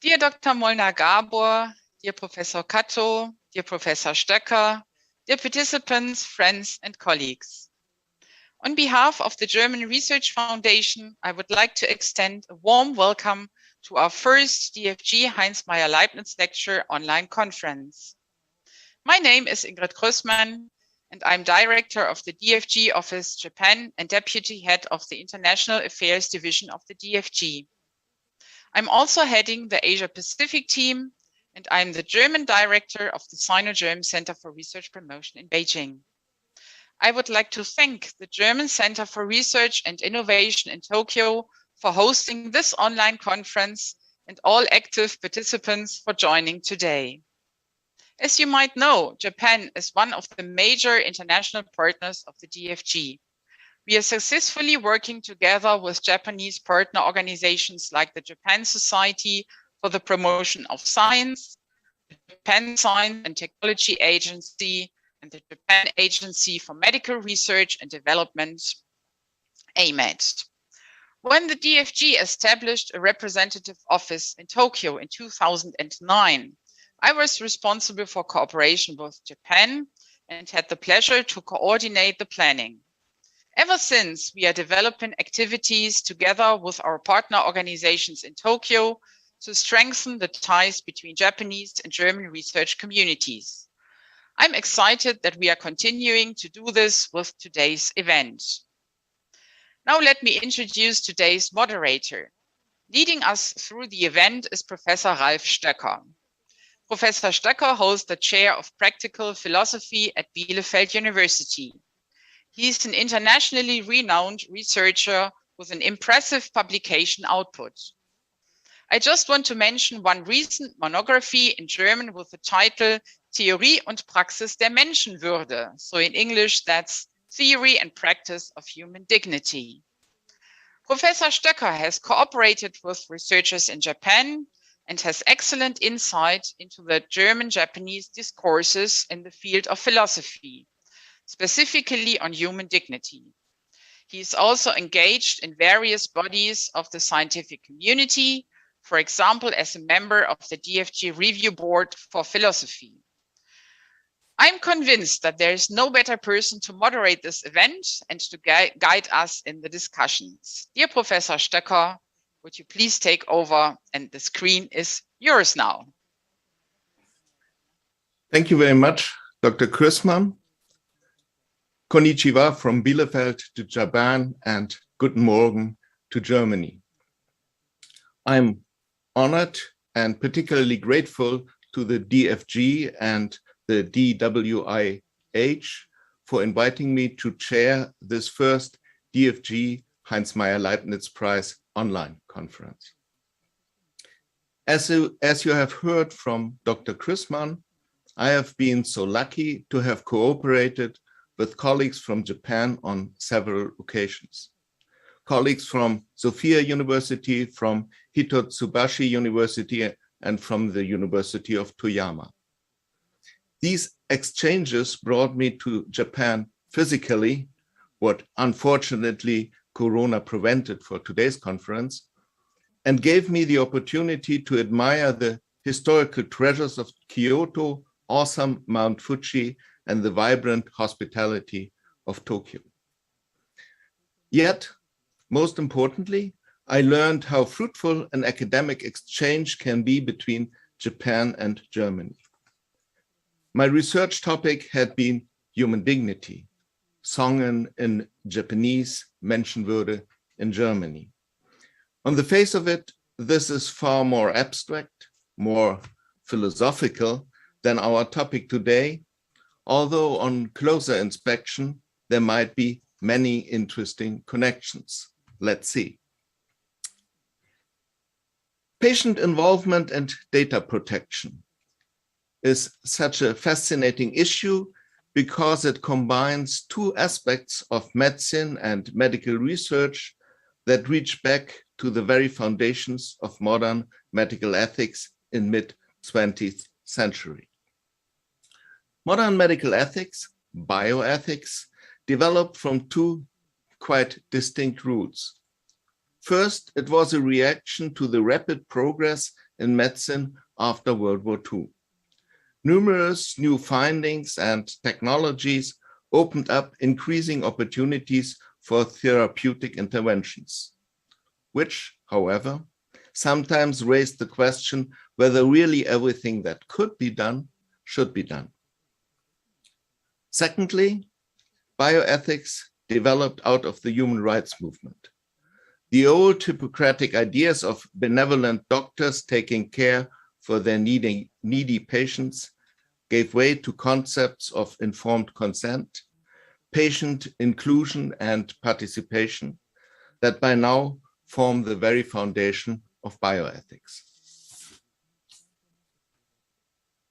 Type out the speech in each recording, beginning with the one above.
Dear Dr. Molnar-Gabor, dear Professor Katto, dear Professor Stöcker, dear participants, friends and colleagues. On behalf of the German Research Foundation, I would like to extend a warm welcome to our first DFG-Heinz Maier-Leibnitz lecture online conference. My name is Ingrid Krössmann, and I'm Director of the DFG Office Japan and Deputy Head of the International Affairs Division of the DFG. I'm also heading the Asia Pacific team, and I'm the German Director of the Sino-German Center for Research Promotion in Beijing. I would like to thank the German Center for Research and Innovation in Tokyo for hosting this online conference and all active participants for joining today. As you might know, Japan is one of the major international partners of the DFG. We are successfully working together with Japanese partner organizations like the Japan Society for the Promotion of Science, the Japan Science and Technology Agency, and the Japan Agency for Medical Research and Development, AMED. When the DFG established a representative office in Tokyo in 2009, I was responsible for cooperation with Japan and had the pleasure to coordinate the planning. Ever since, we are developing activities together with our partner organizations in Tokyo to strengthen the ties between Japanese and German research communities. I'm excited that we are continuing to do this with today's event. Now let me introduce today's moderator. Leading us through the event is Professor Ralf Stöcker. Professor Stöcker holds the chair of practical philosophy at Bielefeld University. He is an internationally renowned researcher with an impressive publication output. I just want to mention one recent monography in German with the title Theorie und Praxis der Menschenwürde. So in English, that's Theory and Practice of Human Dignity. Professor Stöcker has cooperated with researchers in Japan and has excellent insight into the German-Japanese discourses in the field of philosophy, specifically on human dignity. He is also engaged in various bodies of the scientific community, for example, as a member of the DFG Review Board for Philosophy. I'm convinced that there is no better person to moderate this event and to guide us in the discussions. Dear Professor Stöcker, would you please take over, and the screen is yours now. Thank you very much, Dr. Krössmann. Konnichiwa from Bielefeld to Japan and Guten Morgen to Germany. I'm honored and particularly grateful to the DFG and the DWIH for inviting me to chair this first DFG-Heinz Maier-Leibnitz-Prize online conference. As you have heard from Dr. Krössmann, I have been so lucky to have cooperated with colleagues from Japan on several occasions. Colleagues from Sophia University, from Hitotsubashi University, and from the University of Toyama. These exchanges brought me to Japan physically, what unfortunately Corona prevented for today's conference, and gave me the opportunity to admire the historical treasures of Kyoto, awesome Mount Fuji, and the vibrant hospitality of Tokyo. Yet, most importantly, I learned how fruitful an academic exchange can be between Japan and Germany. My research topic had been human dignity, Songen in Japanese, Menschenwürde in Germany. On the face of it, this is far more abstract, more philosophical than our topic today, although on closer inspection, there might be many interesting connections. Let's see. Patient involvement and data protection is such a fascinating issue because it combines two aspects of medicine and medical research that reach back to the very foundations of modern medical ethics in mid-20th century. Modern medical ethics, bioethics, developed from two quite distinct roots. First, it was a reaction to the rapid progress in medicine after World War II. Numerous new findings and technologies opened up increasing opportunities for therapeutic interventions, which, however, sometimes raised the question whether really everything that could be done should be done. Secondly, bioethics developed out of the human rights movement. The old Hippocratic ideas of benevolent doctors taking care for their needy patients gave way to concepts of informed consent, patient inclusion and participation that by now form the very foundation of bioethics.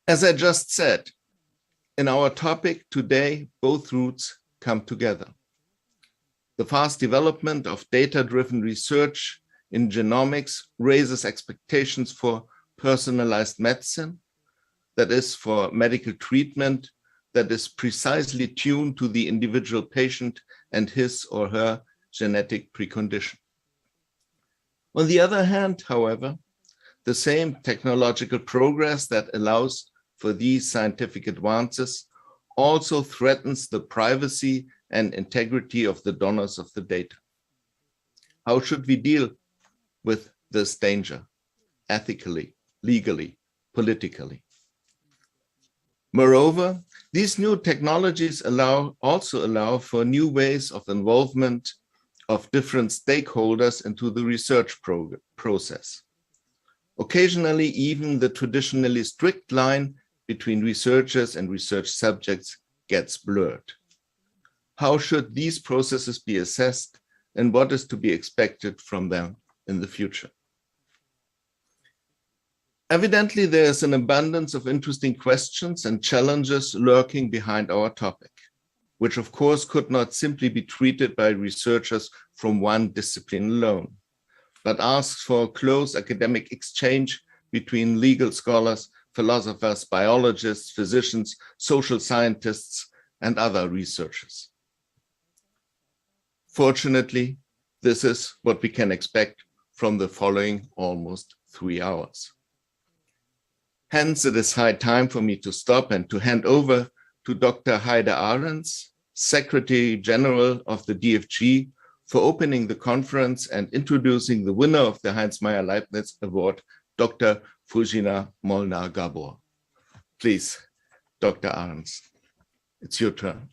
As I just said, in our topic today, both roots come together. The fast development of data-driven research in genomics raises expectations for personalized medicine, that is, for medical treatment that is precisely tuned to the individual patient and his or her genetic precondition. On the other hand, however, the same technological progress that allows for these scientific advances also threatens the privacy and integrity of the donors of the data. How should we deal with this danger? Ethically, legally, politically. Moreover, these new technologies also allow for new ways of involvement of different stakeholders into the research process. Occasionally, even the traditionally strict line between researchers and research subjects gets blurred. How should these processes be assessed, and what is to be expected from them in the future? Evidently, there is an abundance of interesting questions and challenges lurking behind our topic, which of course could not simply be treated by researchers from one discipline alone, but asks for close academic exchange between legal scholars, philosophers, biologists, physicians, social scientists, and other researchers. Fortunately, this is what we can expect from the following almost 3 hours. Hence, it is high time for me to stop and to hand over to Dr. Heide Ahrens, Secretary General of the DFG, for opening the conference and introducing the winner of the Heinz Maier-Leibnitz Award, Dr. Fruzsina Molnár-Gábor. Please, Dr. Ahrens, it's your turn.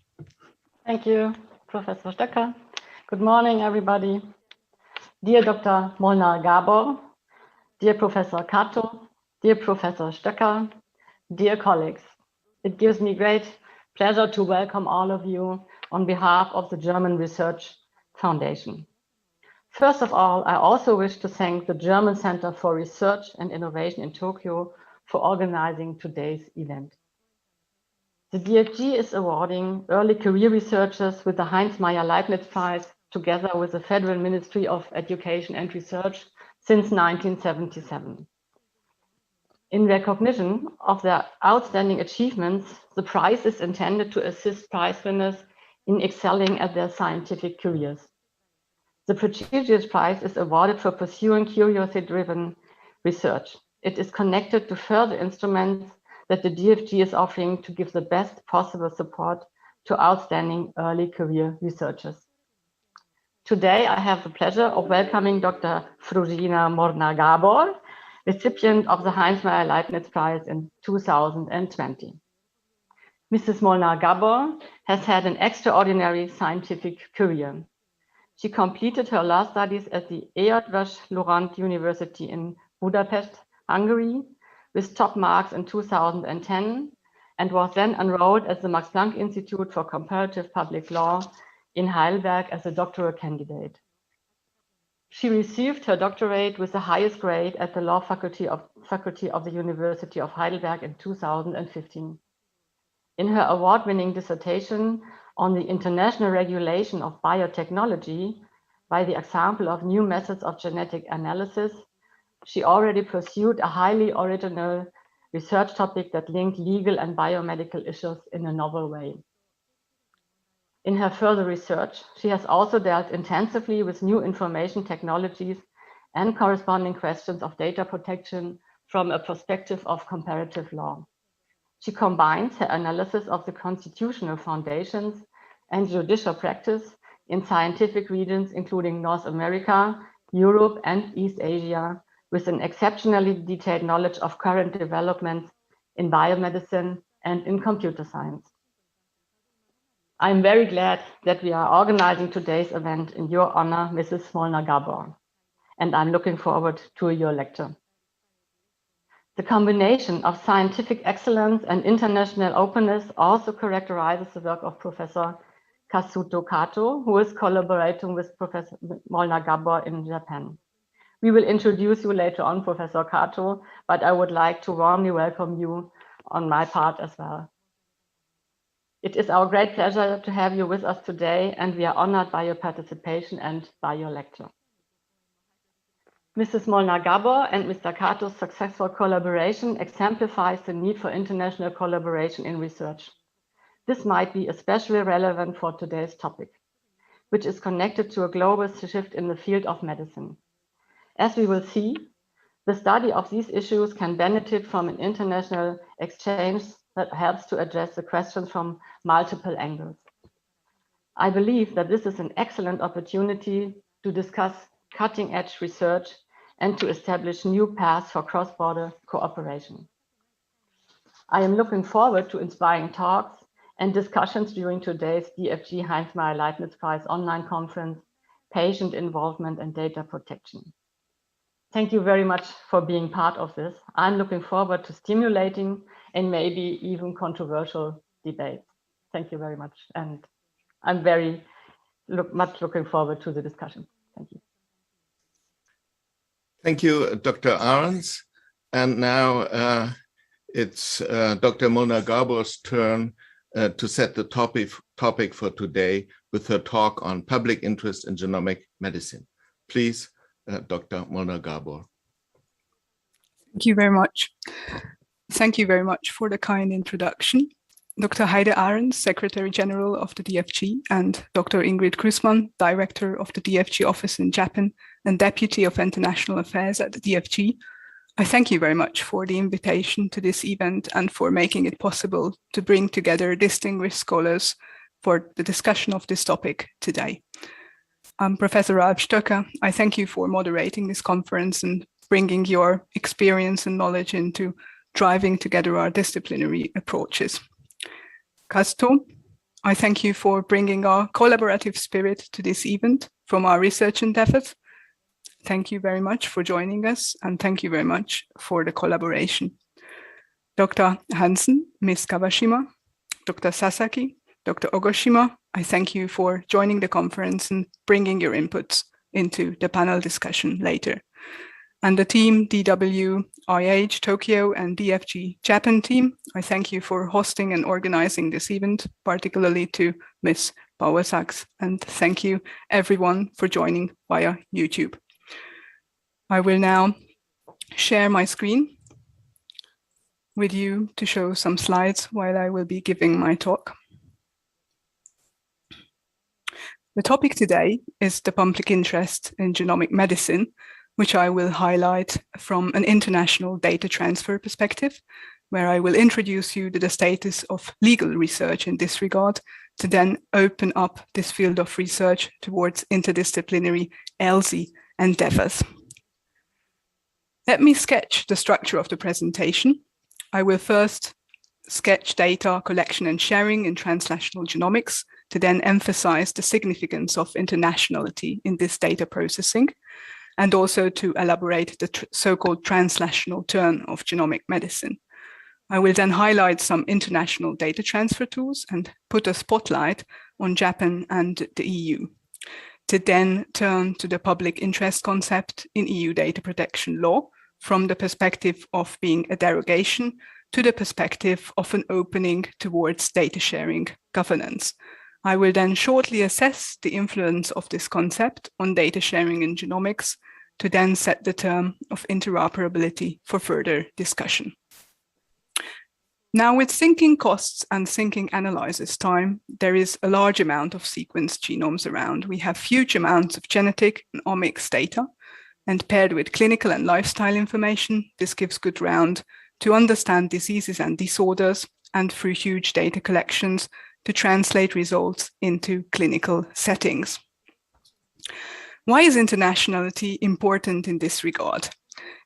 Thank you, Professor Stöcker. Good morning, everybody. Dear Dr. Molnár-Gábor, dear Professor Cato, dear Professor Stöcker, dear colleagues, it gives me great pleasure to welcome all of you on behalf of the German Research Foundation. First of all, I also wish to thank the German Center for Research and Innovation in Tokyo for organizing today's event. The DFG is awarding early career researchers with the Heinz Maier-Leibnitz-Prize together with the Federal Ministry of Education and Research since 1977. In recognition of their outstanding achievements, the prize is intended to assist prize winners in excelling at their scientific careers. The prestigious prize is awarded for pursuing curiosity-driven research. It is connected to further instruments that the DFG is offering to give the best possible support to outstanding early career researchers. Today, I have the pleasure of welcoming Dr. Fruzsina Molnár-Gábor, recipient of the Heinz Maier-Leibnitz-Prize in 2020. Mrs. Molnár-Gábor has had an extraordinary scientific career. She completed her law studies at the Eötvös Loránd University in Budapest, Hungary, with top marks in 2010, and was then enrolled at the Max Planck Institute for Comparative Public Law in Heidelberg as a doctoral candidate. She received her doctorate with the highest grade at the Law Faculty of the University of Heidelberg in 2015. In her award-winning dissertation on the international regulation of biotechnology by the example of new methods of genetic analysis, she already pursued a highly original research topic that linked legal and biomedical issues in a novel way. In her further research, she has also dealt intensively with new information technologies and corresponding questions of data protection from a perspective of comparative law. She combines her analysis of the constitutional foundations and judicial practice in scientific regions, including North America, Europe, and East Asia, with an exceptionally detailed knowledge of current developments in biomedicine and in computer science. I'm very glad that we are organizing today's event in your honor, Mrs. Molnar-Gabor, and I'm looking forward to your lecture. The combination of scientific excellence and international openness also characterizes the work of Professor Kazuto Kato, who is collaborating with Professor Molnar-Gabor in Japan. We will introduce you later on, Professor Kato, but I would like to warmly welcome you on my part as well. It is our great pleasure to have you with us today, and we are honored by your participation and by your lecture. Mrs. Molnar-Gabor and Mr. Kato's successful collaboration exemplifies the need for international collaboration in research. This might be especially relevant for today's topic, which is connected to a global shift in the field of medicine. As we will see, the study of these issues can benefit from an international exchange that helps to address the questions from multiple angles. I believe that this is an excellent opportunity to discuss cutting-edge research and to establish new paths for cross-border cooperation. I am looking forward to inspiring talks and discussions during today's DFG-Heinz Maier-Leibnitz-Prize online conference, Patient Involvement and Data Protection. Thank you very much for being part of this. I'm looking forward to stimulating and maybe even controversial debates. Thank you very much. And I'm very much looking forward to the discussion. Thank you. Thank you, Dr. Ahrens. And now it's Dr. Molnar-Gabor's turn to set the topic for today with her talk on public interest in genomic medicine. Please, Dr. Molnar-Gabor. Thank you very much. Thank you very much for the kind introduction. Dr. Heide Ahrens, Secretary General of the DFG, and Dr. Ingrid Krusman, Director of the DFG office in Japan and Deputy of International Affairs at the DFG, I thank you very much for the invitation to this event and for making it possible to bring together distinguished scholars for the discussion of this topic today. Professor Ralf Stöcker, I thank you for moderating this conference and bringing your experience and knowledge into driving together our disciplinary approaches. Kazuto, I thank you for bringing our collaborative spirit to this event from our research endeavors. Thank you very much for joining us, and thank you very much for the collaboration. Dr. Hansen, Ms. Kawashima, Dr. Sasaki, Dr. Ogoshima, I thank you for joining the conference and bringing your inputs into the panel discussion later. And the team, DW, IH, Tokyo, and DFG Japan team, I thank you for hosting and organizing this event, particularly to Ms. Bauer-Sachs, and thank you everyone for joining via YouTube. I will now share my screen with you to show some slides while I will be giving my talk. The topic today is the public interest in genomic medicine, which I will highlight from an international data transfer perspective, where I will introduce you to the status of legal research in this regard, to then open up this field of research towards interdisciplinary ELSI endeavors. Let me sketch the structure of the presentation. I will first sketch data collection and sharing in transnational genomics to then emphasize the significance of internationality in this data processing, and also to elaborate the so-called transnational turn of genomic medicine. I will then highlight some international data transfer tools and put a spotlight on Japan and the EU, to then turn to the public interest concept in EU data protection law from the perspective of being a derogation to the perspective of an opening towards data sharing governance. I will then shortly assess the influence of this concept on data sharing in genomics to then set the term of interoperability for further discussion. Now, with syncing costs and syncing analysis time, there is a large amount of sequenced genomes around. We have huge amounts of genetic and omics data, And paired with clinical and lifestyle information, this gives good ground to understand diseases and disorders, and through huge data collections to translate results into clinical settings. Why is internationality important in this regard?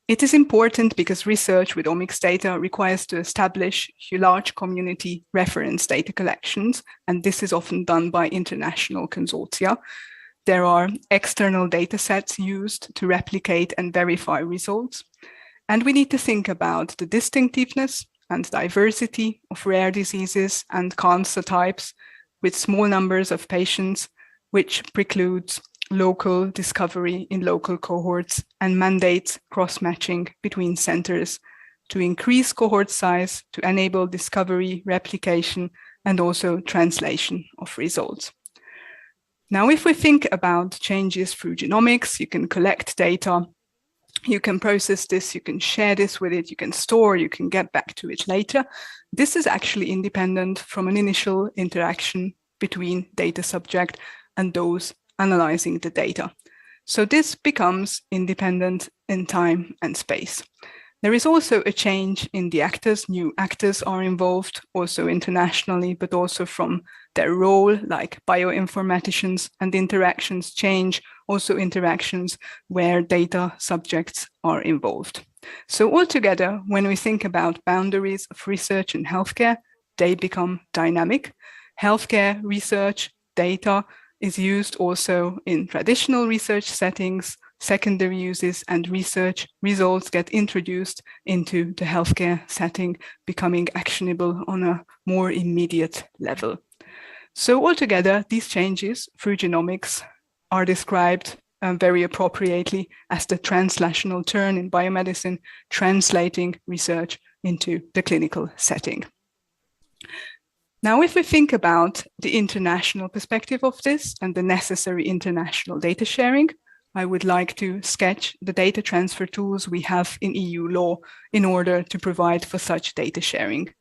It is important because research with omics data requires to establish large community reference data collections, and this is often done by international consortia. There are external data sets used to replicate and verify results. And we need to think about the distinctiveness and diversity of rare diseases and cancer types with small numbers of patients, which precludes local discovery in local cohorts and mandates cross-matching between centers to increase cohort size, to enable discovery, replication, and also translation of results. Now, if we think about changes through genomics, you can collect data, you can process this, you can share this with it, you can store, you can get back to it later. This is actually independent from an initial interaction between data subject and those analyzing the data. So this becomes independent in time and space. There is also a change in the actors. New actors are involved, also internationally, but also from their role, like bioinformaticians, and interactions change, also interactions where data subjects are involved. So altogether, when we think about boundaries of research in healthcare, they become dynamic. Healthcare research data is used also in traditional research settings, secondary uses, and research results get introduced into the healthcare setting, becoming actionable on a more immediate level. So altogether, these changes through genomics are described very appropriately as the translational turn in biomedicine, translating research into the clinical setting. Now, if we think about the international perspective of this and the necessary international data sharing, I would like to sketch the data transfer tools we have in EU law in order to provide for such data sharing.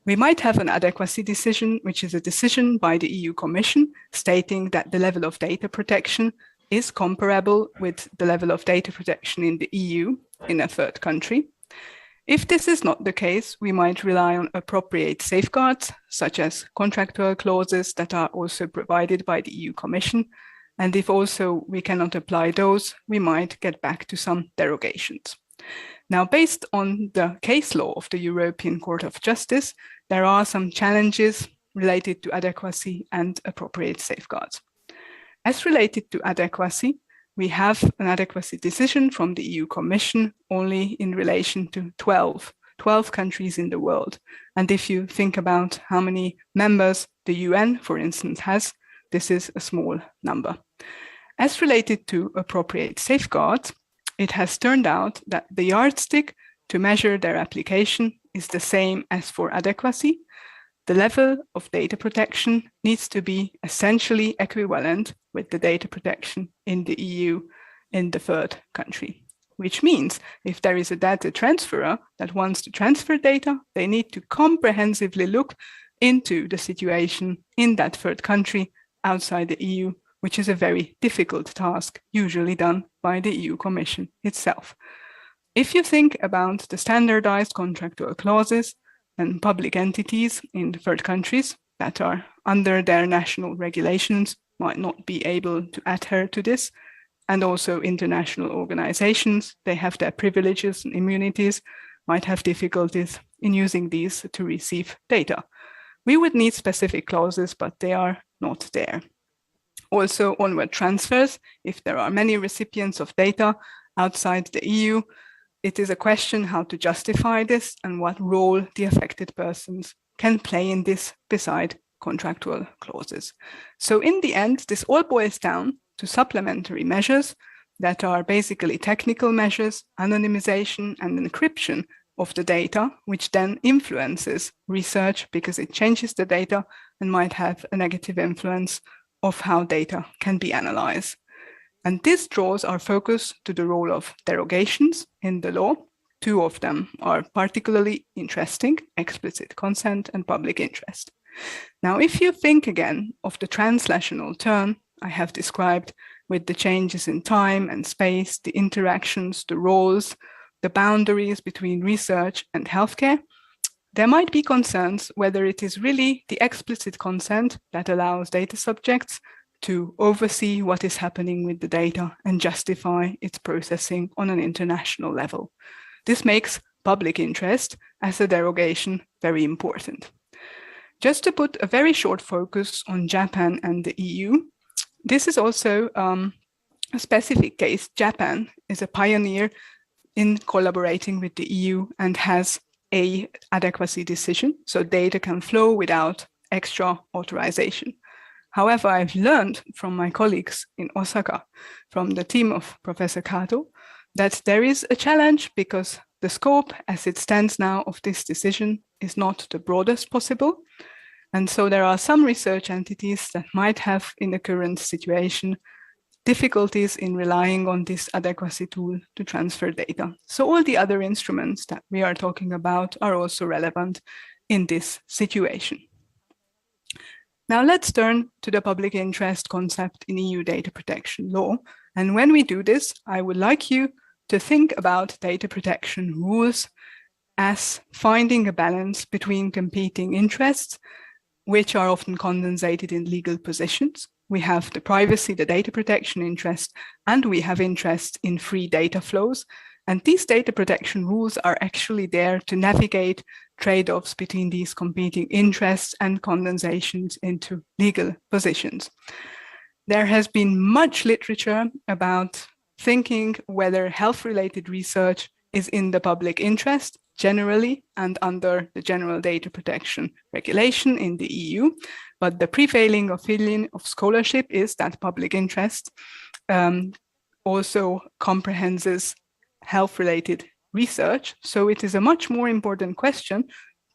We might have an adequacy decision, which is a decision by the EU Commission stating that the level of data protection is comparable with the level of data protection in the EU in a third country. If this is not the case, we might rely on appropriate safeguards, such as contractual clauses that are also provided by the EU Commission. And if also we cannot apply those, we might get back to some derogations. Now, based on the case law of the European Court of Justice, there are some challenges related to adequacy and appropriate safeguards. As related to adequacy, we have an adequacy decision from the EU Commission only in relation to 12 countries in the world. And if you think about how many members the UN, for instance, has, this is a small number. As related to appropriate safeguards, it has turned out that the yardstick to measure their application is the same as for adequacy. The level of data protection needs to be essentially equivalent with the data protection in the EU in the third country, which means if there is a data transferer that wants to transfer data, they need to comprehensively look into the situation in that third country outside the EU, which is a very difficult task, usually done by the EU Commission itself. If you think about the standardized contractual clauses and public entities in the third countries that are under their national regulations might not be able to adhere to this, and also international organizations, they have their privileges and immunities, might have difficulties in using these to receive data. We would need specific clauses, but they are not there. Also, onward transfers, if there are many recipients of data outside the EU, it is a question how to justify this and what role the affected persons can play in this beside contractual clauses. So in the end, this all boils down to supplementary measures that are basically technical measures, anonymization and encryption of the data, which then influences research because it changes the data and might have a negative influence of how data can be analyzed. And this draws our focus to the role of derogations in the law. Two of them are particularly interesting: explicit consent and public interest. Now, if you think again of the translational turn I have described with the changes in time and space, the interactions, the roles, the boundaries between research and healthcare, there might be concerns whether it is really the explicit consent that allows data subjects to oversee what is happening with the data and justify its processing on an international level. This makes public interest as a derogation very important. Just to put a very short focus on Japan and the EU, this is also a specific case. Japan is a pioneer in collaborating with the EU and has an adequacy decision, so data can flow without extra authorization. However, I've learned from my colleagues in Osaka, from the team of Professor Kato, that there is a challenge because the scope as it stands now of this decision is not the broadest possible. And so there are some research entities that might have, in the current situation, difficulties in relying on this adequacy tool to transfer data. So all the other instruments that we are talking about are also relevant in this situation. Now let's turn to the public interest concept in EU data protection law. And when we do this, I would like you to think about data protection rules as finding a balance between competing interests, which are often condensated in legal positions. We have the privacy, the data protection interest, and we have interest in free data flows. And these data protection rules are actually there to navigate trade-offs between these competing interests and condensations into legal positions. There has been much literature about thinking whether health-related research is in the public interest generally and under the General Data Protection Regulation in the EU. But the prevailing opinion of scholarship is that public interest also comprehenses health-related research. So it is a much more important question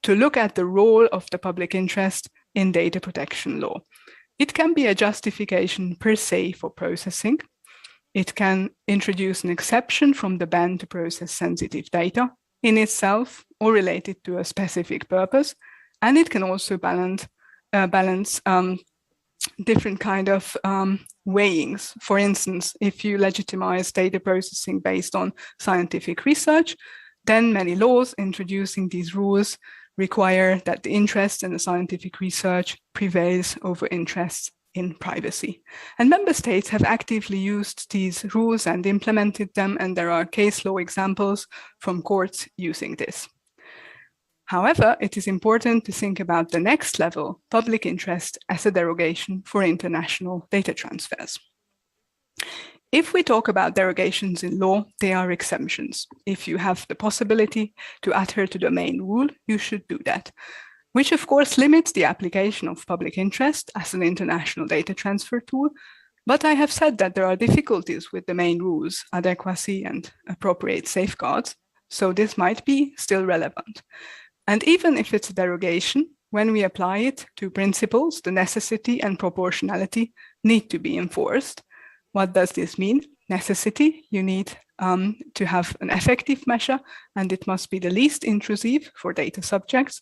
to look at the role of the public interest in data protection law. It can be a justification per se for processing. It can introduce an exception from the ban to process sensitive data in itself or related to a specific purpose. And it can also balance different kind of weighings. For instance, if you legitimize data processing based on scientific research, then many laws introducing these rules require that the interest in the scientific research prevails over interests in privacy. And member states have actively used these rules and implemented them, and there are case law examples from courts using this. However, it is important to think about the next level, public interest as a derogation for international data transfers. If we talk about derogations in law, they are exemptions. If you have the possibility to adhere to the main rule, you should do that, which of course limits the application of public interest as an international data transfer tool. But I have said that there are difficulties with the main rules, adequacy and appropriate safeguards, so this might be still relevant. And even if it's a derogation, when we apply it to principles, the necessity and proportionality need to be enforced. What does this mean? Necessity, you need to have an effective measure, and it must be the least intrusive for data subjects,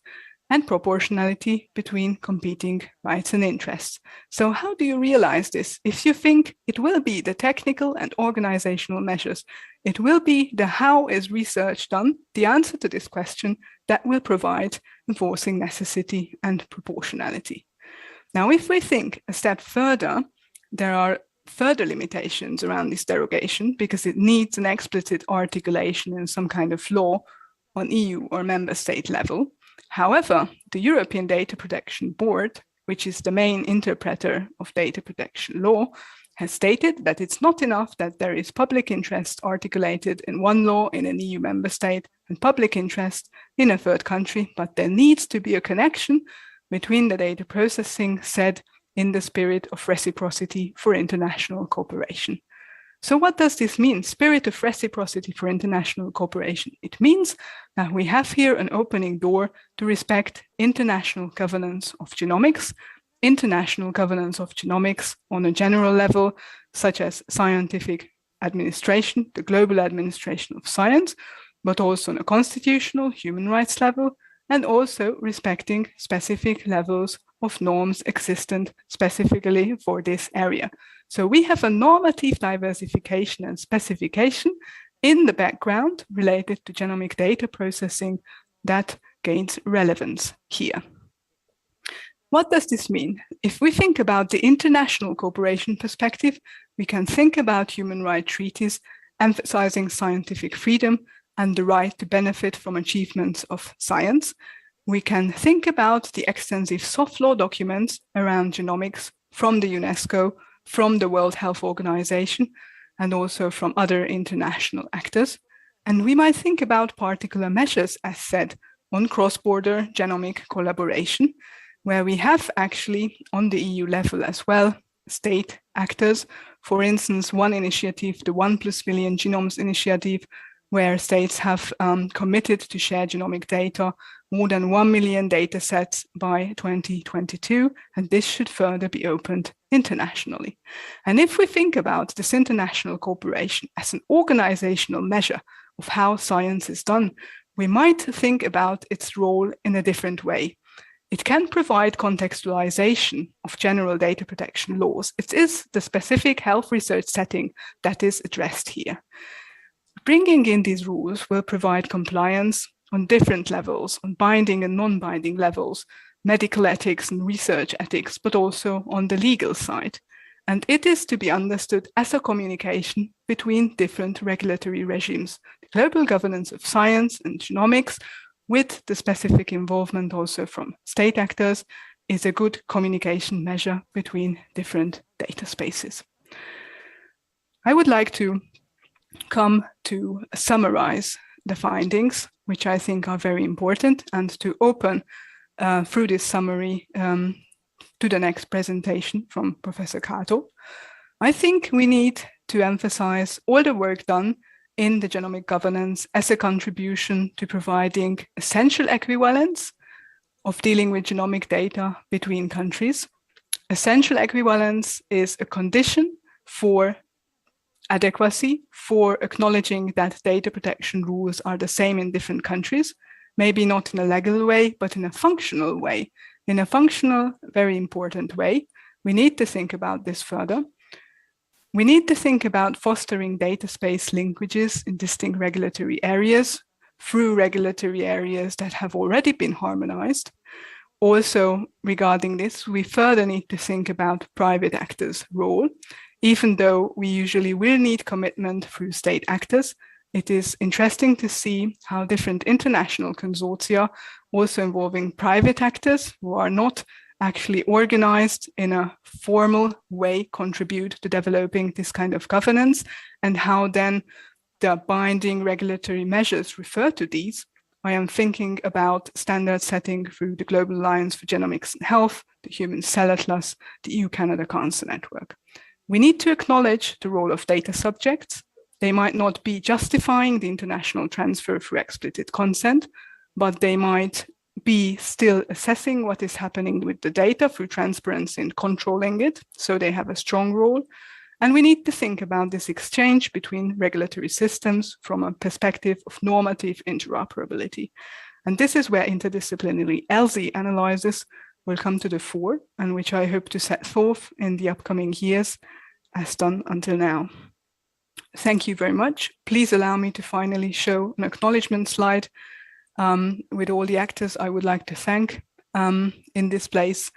and proportionality between competing rights and interests. So how do you realize this? If you think it will be the technical and organizational measures, it will be the how is research done, the answer to this question that will provide enforcing necessity and proportionality. Now, if we think a step further, there are further limitations around this derogation because it needs an explicit articulation in some kind of law on EU or member state level. However, the European Data Protection Board, which is the main interpreter of data protection law, has stated that it's not enough that there is public interest articulated in one law in an EU member state and public interest in a third country, but there needs to be a connection between the data processing said in the spirit of reciprocity for international cooperation. So what does this mean? Spirit of reciprocity for international cooperation. It means that we have here an opening door to respect international governance of genomics, on a general level, such as scientific administration, the global administration of science, but also on a constitutional human rights level, and also respecting specific levels of norms existent specifically for this area. So we have a normative diversification and specification in the background related to genomic data processing that gains relevance here. What does this mean? If we think about the international cooperation perspective, we can think about human rights treaties emphasizing scientific freedom and the right to benefit from achievements of science. We can think about the extensive soft law documents around genomics from the UNESCO, from the World Health Organization, and also from other international actors. And we might think about particular measures, as said, on cross-border genomic collaboration, where we have actually on the EU level as well, state actors. For instance, one initiative, the 1+ Million Genomes Initiative, where states have committed to share genomic data, more than 1 million data sets by 2022, and this should further be opened internationally. And if we think about this international cooperation as an organizational measure of how science is done, we might think about its role in a different way. It can provide contextualization of general data protection laws. It is the specific health research setting that is addressed here. Bringing in these rules will provide compliance on different levels, on binding and non-binding levels, medical ethics and research ethics, but also on the legal side. And it is to be understood as a communication between different regulatory regimes, the global governance of science and genomics, with the specific involvement also from state actors, is a good communication measure between different data spaces. I would like to come to summarize the findings, which I think are very important, and to open through this summary to the next presentation from Professor Kato. I think we need to emphasize all the work done in the genomic governance as a contribution to providing essential equivalence of dealing with genomic data between countries. Essential equivalence is a condition for adequacy, for acknowledging that data protection rules are the same in different countries, maybe not in a legal way, but in a functional way. In a functional, very important way. We need to think about this further. We need to think about fostering data space linkages in distinct regulatory areas through regulatory areas that have already been harmonized. Also, regarding this, we further need to think about private actors' role. Even though we usually will need commitment through state actors, it is interesting to see how different international consortia, also involving private actors who are not actually organized in a formal way, contribute to developing this kind of governance, and how then the binding regulatory measures refer to these. I am thinking about standard setting through the Global Alliance for Genomics and Health, the Human Cell Atlas, the EU-Canada Cancer Network. We need to acknowledge the role of data subjects. They might not be justifying the international transfer through explicit consent, but they might be still assessing what is happening with the data through transparency and controlling it. So they have a strong role. And we need to think about this exchange between regulatory systems from a perspective of normative interoperability. And this is where interdisciplinary ELSI analysis will come to the fore, and which I hope to set forth in the upcoming years as done until now. Thank you very much. Please allow me to finally show an acknowledgement slide with all the actors I would like to thank in this place.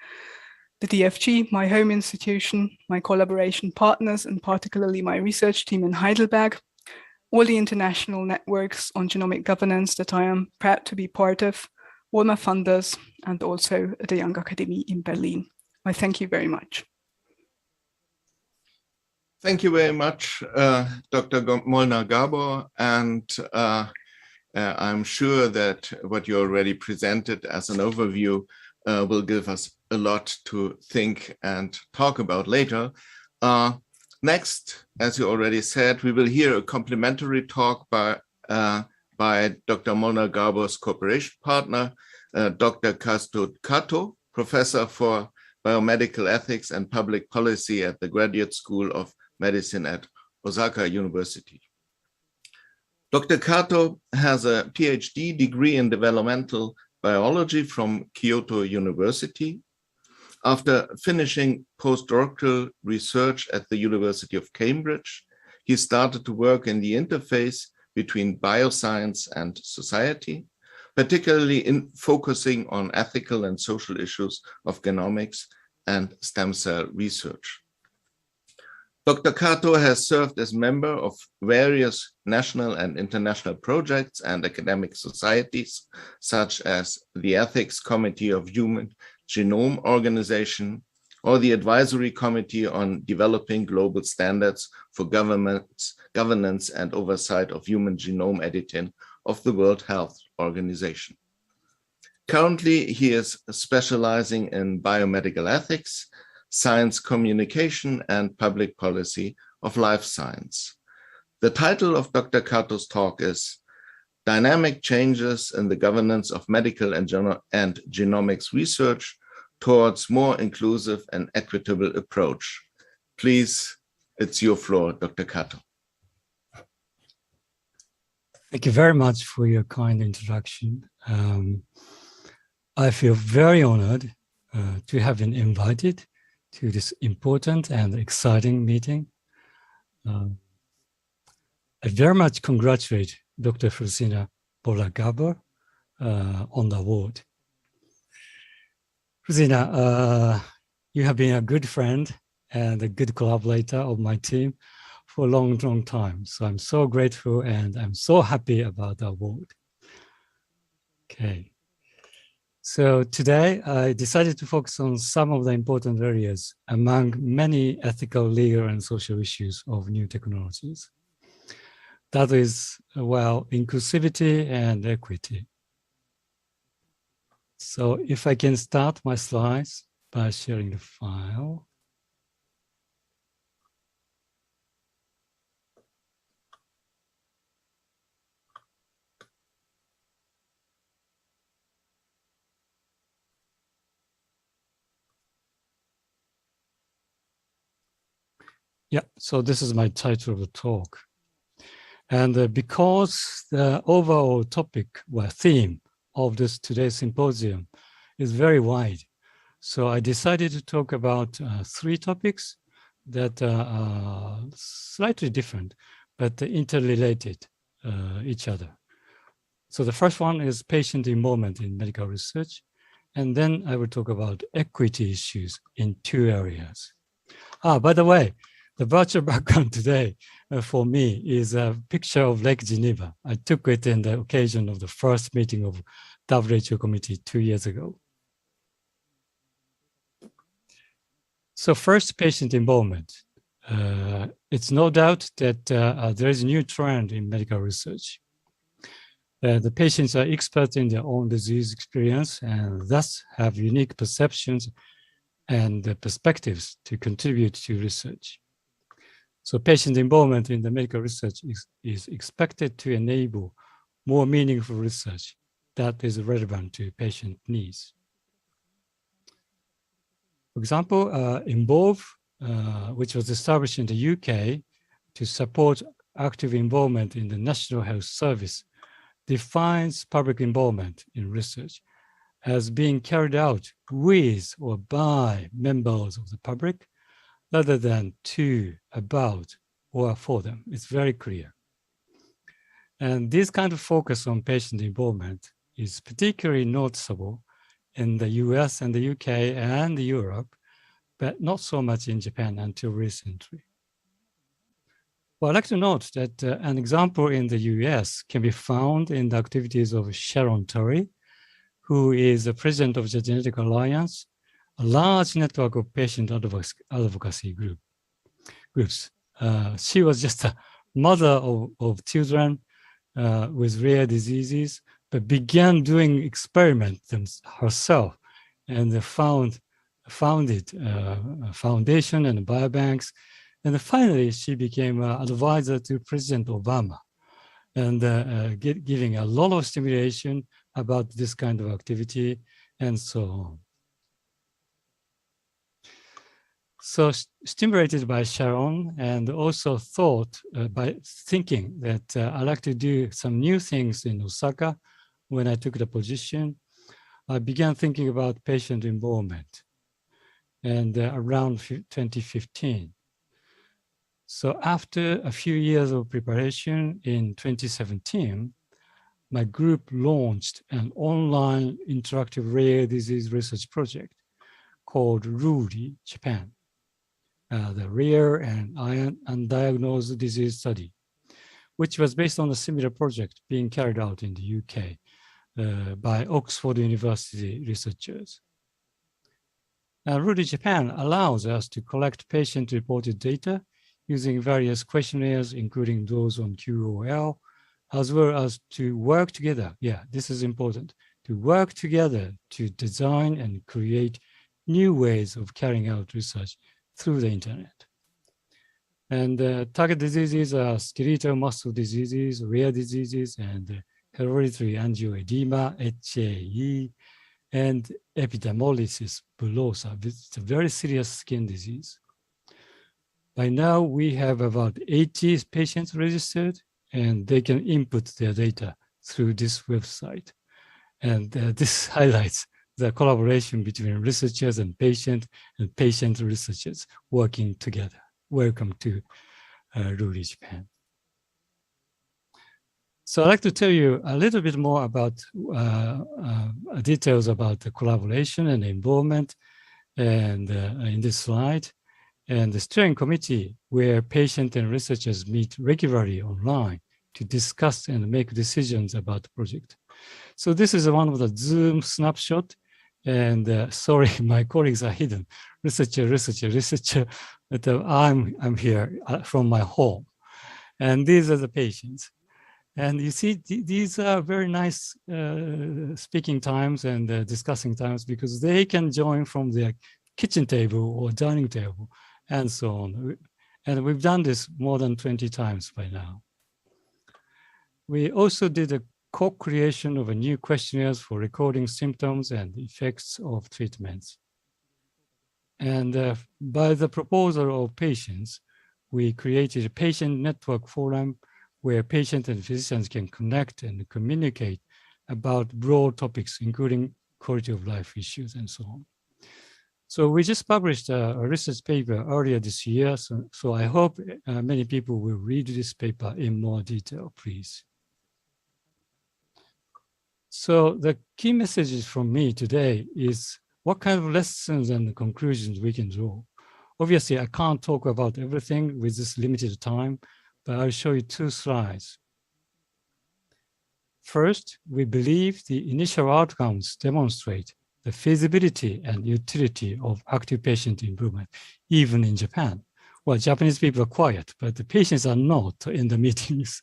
The DFG, my home institution, my collaboration partners, and particularly my research team in Heidelberg, all the international networks on genomic governance that I am proud to be part of, all my funders, and also the Young Academy in Berlin. I thank you very much. Thank you very much, Dr. Molnar-Gabor, and I'm sure that what you already presented as an overview will give us a lot to think and talk about later. Next, as you already said, we will hear a complimentary talk by Dr. Molnar-Gabor's cooperation partner, Dr. Kastut Kato, professor for biomedical ethics and public policy at the Graduate School of Medicine at Osaka University. Dr. Kato has a PhD degree in developmental biology from Kyoto University. After finishing postdoctoral research at the University of Cambridge, he started to work in the interface between bioscience and society, particularly in focusing on ethical and social issues of genomics and stem cell research. Dr. Kato has served as member of various national and international projects and academic societies, such as the Ethics Committee of Human Genome Organization or the Advisory Committee on Developing Global Standards for Governance and Oversight of Human Genome Editing of the World Health Organization. Currently, he is specializing in biomedical ethics, science communication, and public policy of life science. The title of Dr. Kato's talk is Dynamic Changes in the Governance of Medical and Genomics Research Towards More Inclusive and Equitable Approach. Please, it's your floor, Dr. Kato. Thank you very much for your kind introduction. I feel very honored to have been invited to this important and exciting meeting. I very much congratulate Dr. Frusina Bola-Gabor on the award. Frusina, you have been a good friend and a good collaborator of my team for a long, long time. So I'm so grateful and I'm so happy about the award. Okay. So today I decided to focus on some of the important areas among many ethical, legal, and social issues of new technologies. That is, well, inclusivity and equity. So if I can start my slides by sharing the file. Yeah, so this is my title of the talk. And because the overall topic or theme of this today's symposium is very wide, so I decided to talk about 3 topics that are slightly different, but interrelated each other. So the first one is patient involvement in medical research. And then I will talk about equity issues in 2 areas. By the way, the virtual background today for me is a picture of Lake Geneva. I took it in the occasion of the first meeting of WHO committee 2 years ago. So first, patient involvement. It's no doubt that there is a new trend in medical research. The patients are experts in their own disease experience and thus have unique perceptions and perspectives to contribute to research. So patient involvement in the medical research is expected to enable more meaningful research that is relevant to patient needs. For example, Involve, which was established in the UK to support active involvement in the National Health Service, defines public involvement in research as being carried out with or by members of the public rather than to, about, or for them. It's very clear. And this kind of focus on patient involvement is particularly noticeable in the US and the UK and Europe, but not so much in Japan until recently. Well, I'd like to note that an example in the US can be found in the activities of Sharon Terry, who is the president of the Genetic Alliance, a large network of patient advocacy groups. She was just a mother of children with rare diseases, but began doing experiments herself and founded a foundation and biobanks. And finally, she became an advisor to President Obama and giving a lot of stimulation about this kind of activity and so on. So stimulated by Sharon and also thought by thinking that I'd like to do some new things in Osaka when I took the position, I began thinking about patient involvement. and around 2015. So after a few years of preparation in 2017, my group launched an online interactive rare disease research project called RUDI Japan, the Rare and Undiagnosed Disease Study, which was based on a similar project being carried out in the UK by Oxford University researchers. RUDI Japan allows us to collect patient-reported data using various questionnaires, including those on QOL, as well as to work together. Yeah, this is important, to work together to design and create new ways of carrying out research through the internet. And target diseases are skeletal muscle diseases, rare diseases, and hereditary angioedema, HAE, and epidermolysis bullosa. It's a very serious skin disease. By now, we have about 80 patients registered, and they can input their data through this website. And this highlights the collaboration between researchers and patient researchers working together. Welcome to RUDI Japan. So I'd like to tell you a little bit more about details about the collaboration and involvement, and in this slide, and the steering committee where patients and researchers meet regularly online to discuss and make decisions about the project. So this is one of the Zoom snapshot, and sorry, my colleagues are hidden. Researcher, but I'm here from my home, and these are the patients. And you see, these are very nice speaking times and discussing times, because they can join from their kitchen table or dining table and so on. And we've done this more than 20 times by now. We also did a co-creation of a new questionnaires for recording symptoms and effects of treatments. And by the proposal of patients, we created a patient network forum where patients and physicians can connect and communicate about broad topics, including quality of life issues and so on. So we just published a research paper earlier this year. So I hope many people will read this paper in more detail, please. So the key messages from me today is what kind of lessons and conclusions we can draw. Obviously, I can't talk about everything with this limited time, but I'll show you 2 slides. First, we believe the initial outcomes demonstrate the feasibility and utility of active patient improvement, even in Japan. Well, Japanese people are quiet, but the patients are not in the meetings.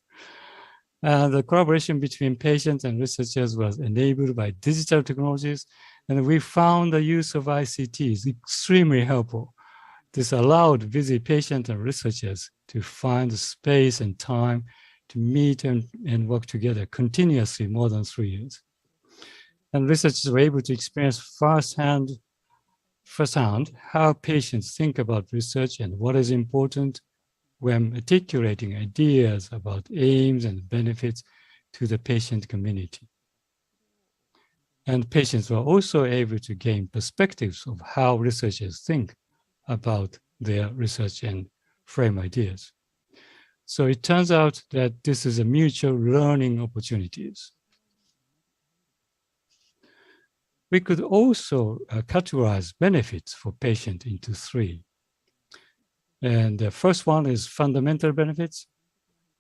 The collaboration between patients and researchers was enabled by digital technologies, and we found the use of ICT is extremely helpful. This allowed busy patients and researchers to find space and time to meet and work together continuously more than 3 years. And researchers were able to experience firsthand how patients think about research and what is important when articulating ideas about aims and benefits to the patient community. And patients were also able to gain perspectives of how researchers think about their research and frame ideas. So it turns out that this is a mutual learning opportunities. We could also categorize benefits for patients into 3. And the first one is fundamental benefits.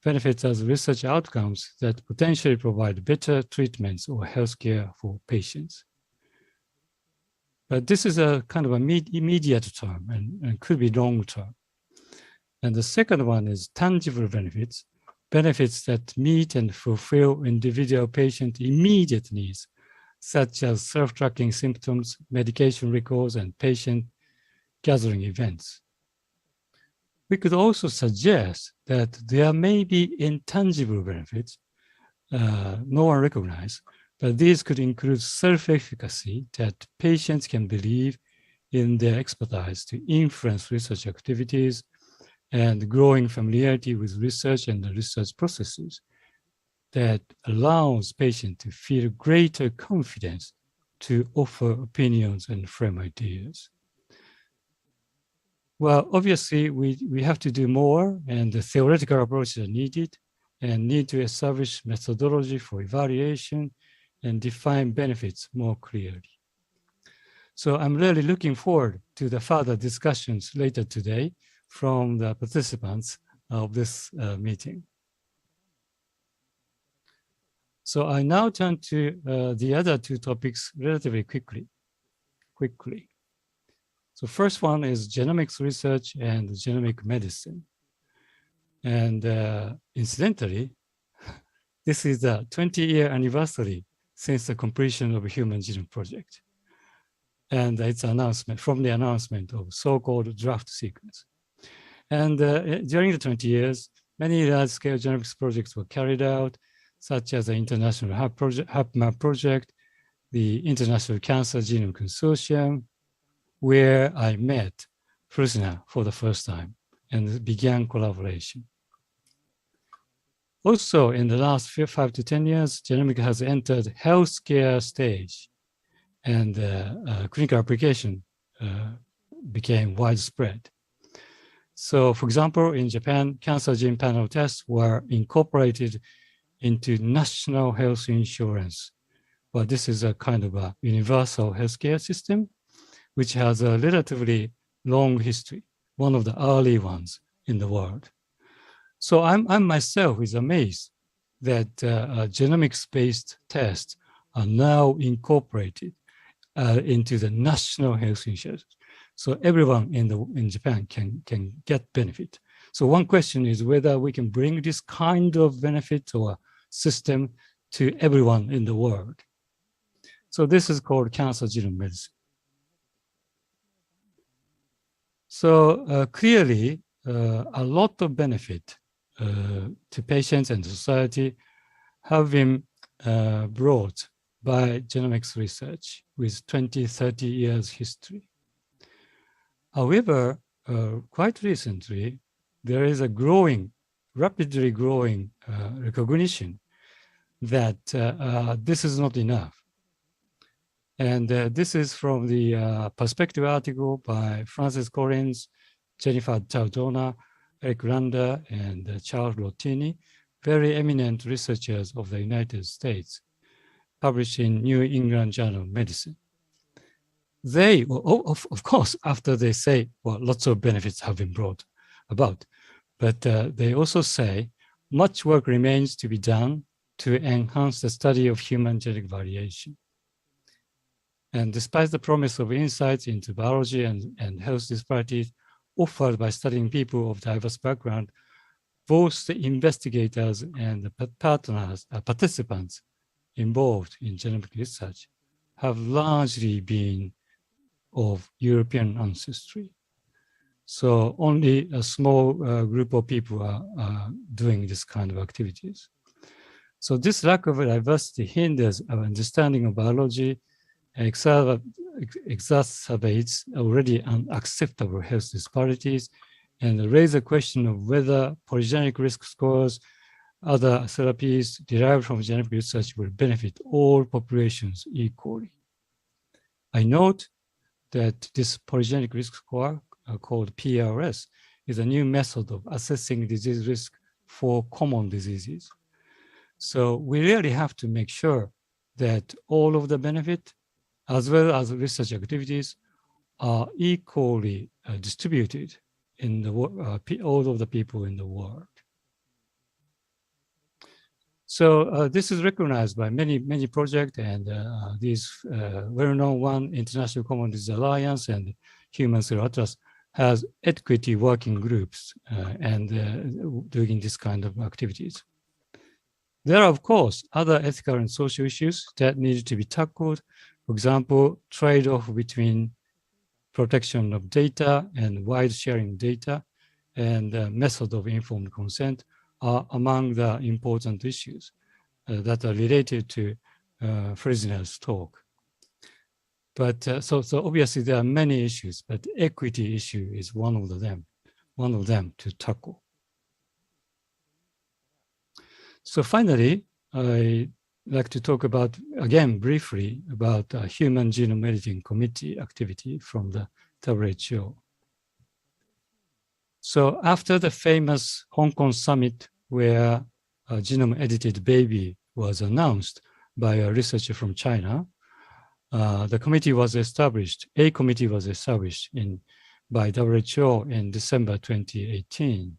Benefits as research outcomes that potentially provide better treatments or healthcare for patients. But this is a kind of an immediate term and could be long term. And the second one is tangible benefits, benefits that meet and fulfill individual patient immediate needs, such as self-tracking symptoms, medication records, and patient gathering events. We could also suggest that there may be intangible benefits no one recognizes, but these could include self-efficacy that patients can believe in their expertise to influence research activities, and growing familiarity with research and the research processes that allows patients to feel greater confidence to offer opinions and frame ideas. Well, obviously, we have to do more, and the theoretical approaches are needed, and need to establish methodology for evaluation and define benefits more clearly. So I'm really looking forward to the further discussions later today from the participants of this meeting. So I now turn to the other two topics relatively quickly. So first one is genomics research and genomic medicine. And incidentally, this is the 20-year anniversary since the completion of the Human Genome Project. And its announcement, from the announcement of so-called draft sequence. And during the 20 years, many large-scale genomics projects were carried out, such as the International HubMap project, the International Cancer Genome Consortium, where I met Frusina for the first time and began collaboration. Also, in the last 5 to 10 years, genomics has entered healthcare stage, and clinical application became widespread. So, for example, in Japan, cancer gene panel tests were incorporated into national health insurance. Well, this is a kind of a universal healthcare system, which has a relatively long history, one of the early ones in the world. So I'm myself is amazed that genomics-based tests are now incorporated into the national health insurance. So everyone in Japan can get benefit. So one question is whether we can bring this kind of benefit or system to everyone in the world. So this is called cancer genome medicine. So clearly, a lot of benefit to patients and society have been brought by genomics research with 20, 30 years history. However, quite recently, there is a rapidly growing recognition that this is not enough. And this is from the perspective article by Francis Collins, Jennifer Taudona, Eric Lander, and Charles Rottini, very eminent researchers of the United States, published in New England Journal of Medicine. They, of course, after they say, well, lots of benefits have been brought about, but they also say much work remains to be done to enhance the study of human genetic variation. And despite the promise of insights into biology and health disparities offered by studying people of diverse background, both the investigators and the participants involved in genomic research have largely been of European ancestry. So only a small group of people are doing this kind of activities. So this lack of diversity hinders our understanding of biology, exacerbates already unacceptable health disparities, and raise the question of whether polygenic risk scores, other therapies derived from genetic research will benefit all populations equally. I note that this polygenic risk score, called PRS, is a new method of assessing disease risk for common diseases. So we really have to make sure that all of the benefit, as well as research activities, are equally distributed in the all of the people in the world. So this is recognized by many projects, and these well-known one, International Common Disease Alliance and Human Cell Atlas, has equity working groups and doing this kind of activities. There are, of course, other ethical and social issues that need to be tackled. For example, trade-off between protection of data and wide sharing data and method of informed consent are among the important issues that are related to Fresina's talk. But so obviously there are many issues, but equity issue is one of them to tackle. So finally, I'd like to talk about, again, briefly about Human Genome Editing Committee activity from the WHO. So after the famous Hong Kong summit where a genome-edited baby was announced by a researcher from China, the committee was established, a committee was established by WHO in December 2018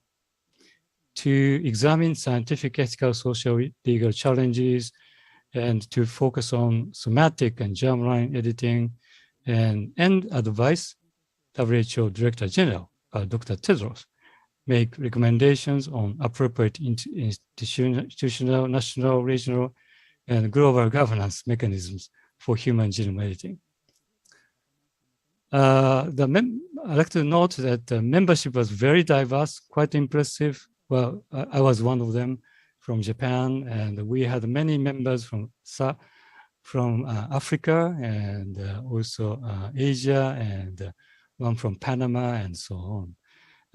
to examine scientific, ethical, social, legal challenges and to focus on somatic and germline editing and advise WHO Director General, Dr. Tedros, make recommendations on appropriate institutional, national, regional, and global governance mechanisms for human genome editing. I'd like to note that the membership was very diverse, quite impressive. Well, I was one of them from Japan, and we had many members from Africa and also Asia, and one from Panama, and so on.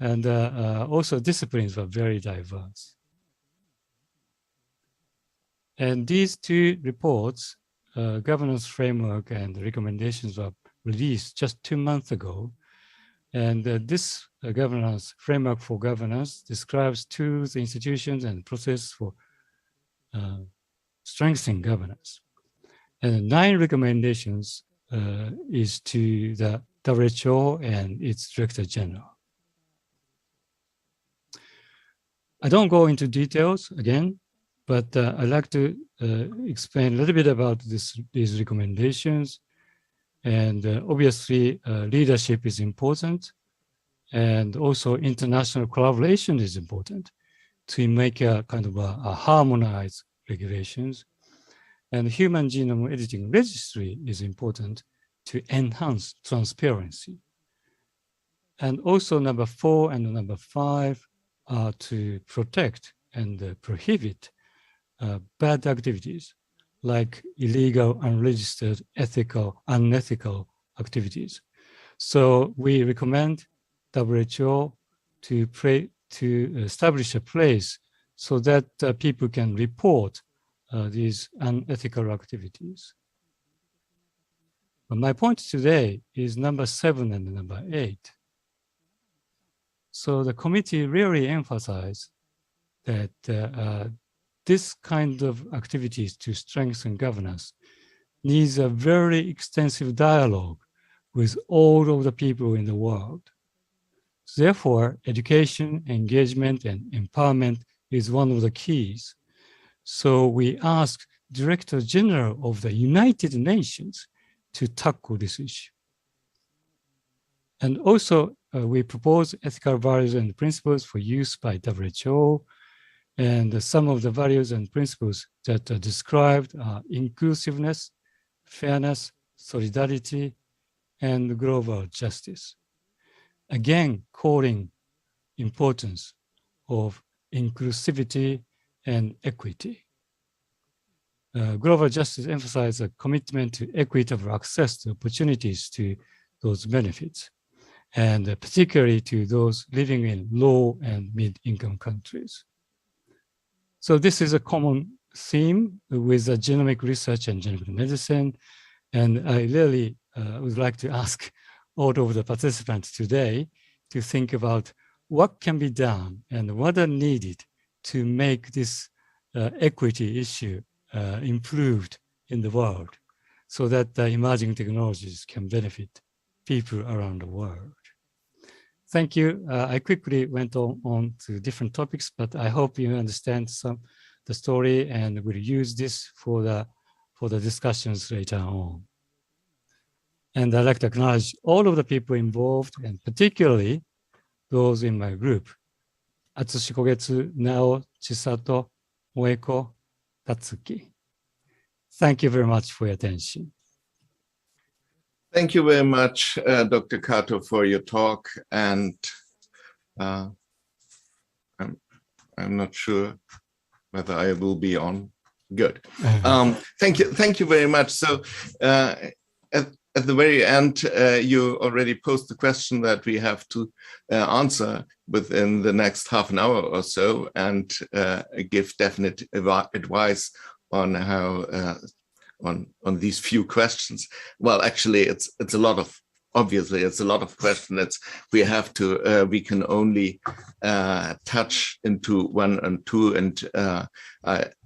And also disciplines were very diverse. And these two reports, governance framework and recommendations, were released just 2 months ago. And this governance framework for governance describes tools, institutions, and process for strengthening governance. And 9 recommendations is to the WHO and its Director General. I don't go into details again, but I'd like to explain a little bit about these recommendations. And obviously, leadership is important. And also international collaboration is important to make a kind of a harmonized regulations. And human genome editing registry is important to enhance transparency. And also number 4 and number 5 are to protect and prohibit bad activities like illegal, unregistered, unethical activities. So we recommend WHO to establish a place so that people can report these unethical activities. But my point today is number 7 and number 8. So the committee really emphasized that this kind of activities to strengthen governance needs a very extensive dialogue with all of the people in the world. Therefore, education, engagement, and empowerment is one of the keys. So we ask Director General of the United Nations to tackle this issue. And also, we propose ethical values and principles for use by WHO. And some of the values and principles that are described are inclusiveness, fairness, solidarity, and global justice. Again, calling importance of inclusivity and equity. Global justice emphasizes a commitment to equitable access to opportunities to those benefits, and particularly to those living in low and mid-income countries. So this is a common theme with genomic research and genomic medicine. And I really would like to ask all of the participants today to think about what can be done and what are needed to make this equity issue improved in the world so that the emerging technologies can benefit people around the world. Thank you. I quickly went on to different topics, but I hope you understand the story and will use this for the discussions later on. And I'd like to acknowledge all of the people involved, and particularly those in my group: Atsushi Kogetsu, Nao, Chisato, Moeko, Tatsuki. Thank you very much for your attention. Thank you very much, Dr. Kato, for your talk. And I'm not sure whether I will be on. Good. Thank you very much. So at the very end, you already posed the question that we have to answer within the next half an hour or so, and give definite advice on how on these few questions. Well, actually, it's a lot of obviously it's a lot of questions. We have to, we can only touch into one and two. And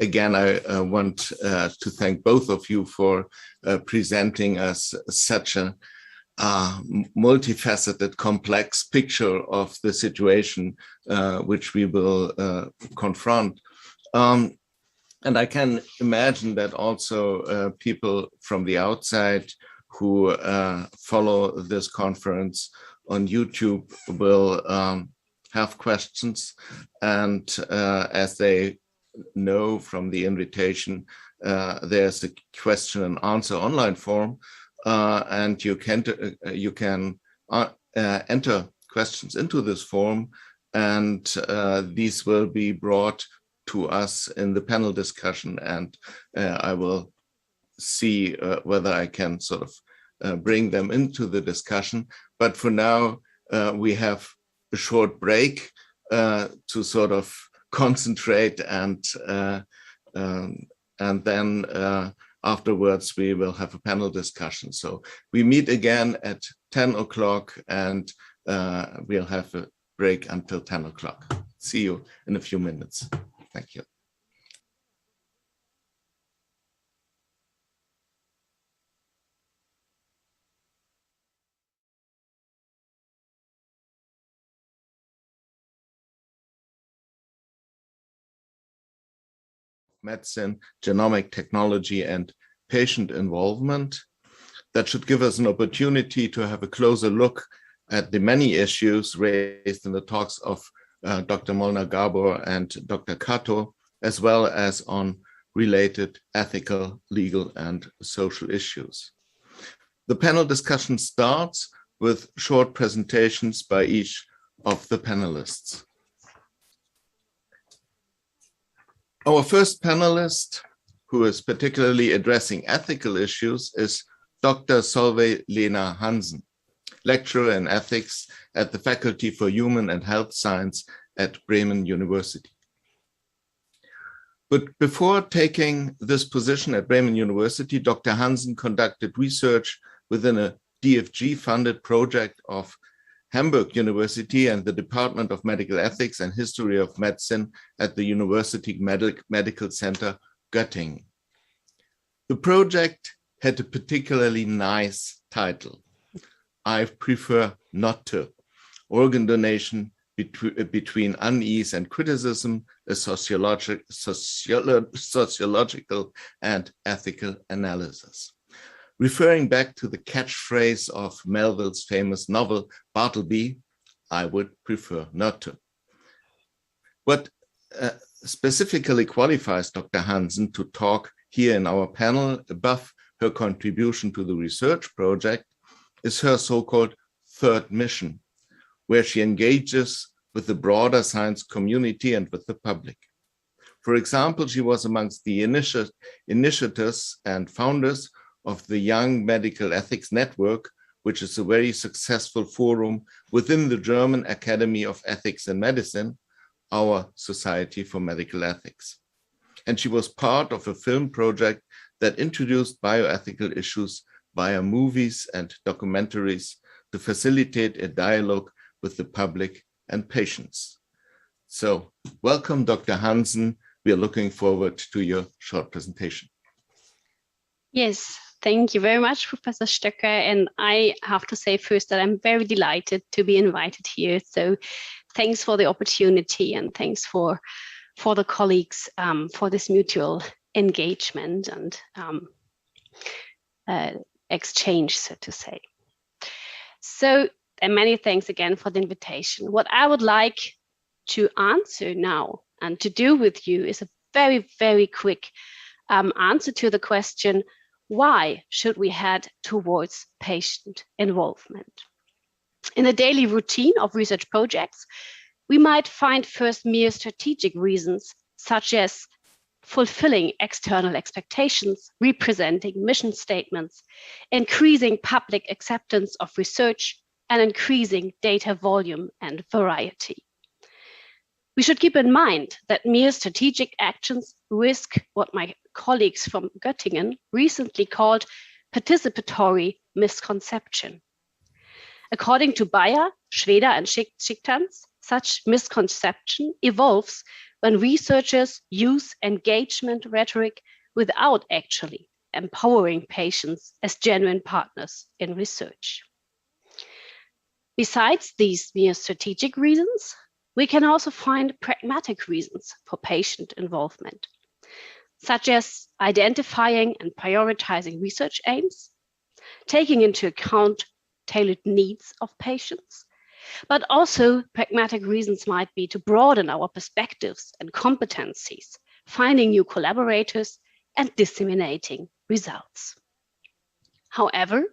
again, I want to thank both of you for presenting us such a multifaceted, complex picture of the situation which we will confront. And I can imagine that also people from the outside who follow this conference on YouTube will have questions. And as they know from the invitation, there's a question and answer online form, and you can enter questions into this form, and these will be brought to us in the panel discussion, and I will see whether I can sort of bring them into the discussion. But for now, we have a short break to sort of concentrate, and then afterwards we will have a panel discussion. So we meet again at 10 o'clock, and we'll have a break until 10 o'clock. See you in a few minutes. Thank you. Medicine, genomic technology, and patient involvement. That should give us an opportunity to have a closer look at the many issues raised in the talks of Dr. Molnar-Gabor and Dr. Kato, as well as on related ethical, legal, and social issues. The panel discussion starts with short presentations by each of the panelists. Our first panelist, who is particularly addressing ethical issues, is Dr. Solveig Lena Hansen, lecturer in ethics at the Faculty for Human and Health Science at Bremen University. But before taking this position at Bremen University, Dr. Hansen conducted research within a DFG-funded project of Hamburg University and the Department of Medical Ethics and History of Medicine at the University Medical Center Göttingen. The project had a particularly nice title: I prefer not to. Organ donation between unease and criticism, a sociological and ethical analysis. Referring back to the catchphrase of Melville's famous novel, Bartleby, I would prefer not to. What specifically qualifies Dr. Hansen to talk here in our panel, above her contribution to the research project, is her so-called third mission, where she engages with the broader science community and with the public. For example, she was amongst the initiators and founders of the Young Medical Ethics Network, which is a very successful forum within the German Academy of Ethics and Medicine, our Society for Medical Ethics. And she was part of a film project that introduced bioethical issues via movies and documentaries to facilitate a dialogue with the public and patients. So, welcome, Dr. Hansen. We are looking forward to your short presentation. Yes, thank you very much, Professor Stöcker. And I have to say first that I'm very delighted to be invited here. So thanks for the opportunity, and thanks for the colleagues for this mutual engagement and exchange, so to say. So, and many thanks again for the invitation. What I would like to answer now and to do with you is a very, very quick answer to the question, why should we head towards patient involvement? In the daily routine of research projects, we might find first mere strategic reasons, such as fulfilling external expectations, representing mission statements, increasing public acceptance of research, and increasing data volume and variety. We should keep in mind that mere strategic actions risk what my colleagues from Göttingen recently called participatory misconception. According to Bayer, Schweder, and Schichtans, such misconception evolves when researchers use engagement rhetoric without actually empowering patients as genuine partners in research. Besides these mere strategic reasons, we can also find pragmatic reasons for patient involvement, such as identifying and prioritizing research aims, taking into account tailored needs of patients, but also pragmatic reasons might be to broaden our perspectives and competencies, finding new collaborators, and disseminating results. However,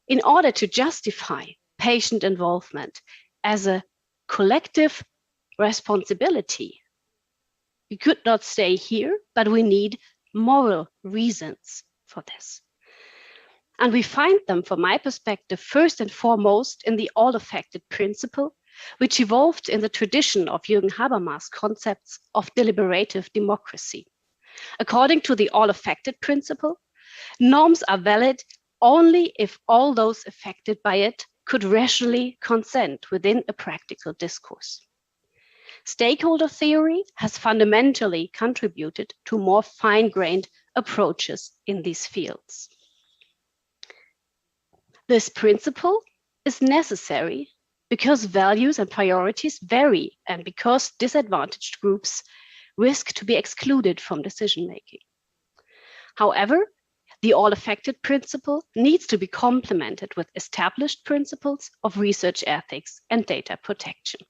in order to justify patient involvement as a collective responsibility, we could not stay here, but we need moral reasons for this. And we find them, from my perspective, first and foremost in the all-affected principle, which evolved in the tradition of Jürgen Habermas' concepts of deliberative democracy. According to the all-affected principle, norms are valid only if all those affected by it could rationally consent within a practical discourse. Stakeholder theory has fundamentally contributed to more fine-grained approaches in these fields. This principle is necessary because values and priorities vary and because disadvantaged groups risk to be excluded from decision-making. However, the all-affected principle needs to be complemented with established principles of research ethics and data protection.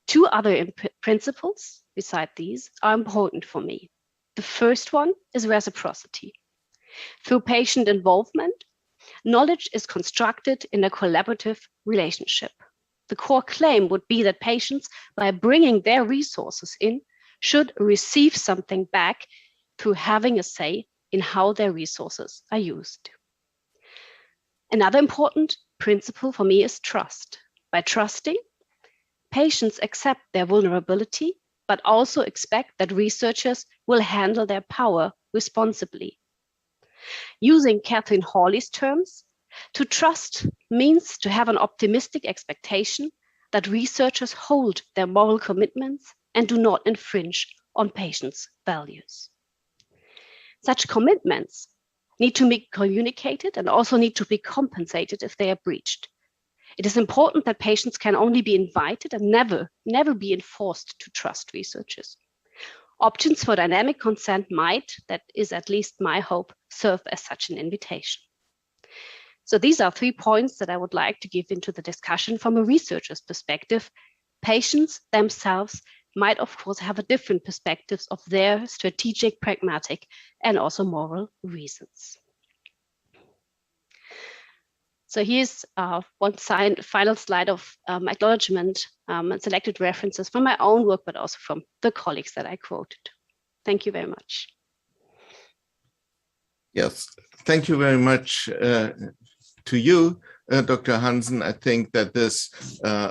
Two other principles beside these are important for me. The first one is reciprocity. Through patient involvement, knowledge is constructed in a collaborative relationship. The core claim would be that patients, by bringing their resources in, should receive something back through having a say in how their resources are used. Another important principle for me is trust. By trusting, patients accept their vulnerability, but also expect that researchers will handle their power responsibly. Using Catherine Hawley's terms, to trust means to have an optimistic expectation that researchers hold their moral commitments and do not infringe on patients' values. Such commitments need to be communicated and also need to be compensated if they are breached. It is important that patients can only be invited and never be enforced to trust researchers. Options for dynamic consent might, that is at least my hope, serve as such an invitation. So these are 3 points that I would like to give into the discussion from a researcher's perspective. Patients themselves might, of course, have a different perspectives of their strategic, pragmatic, and also moral reasons. So here's one final slide of acknowledgement and selected references from my own work, but also from the colleagues that I quoted. Thank you very much. Yes, thank you very much to you, Dr. Hansen. I think that this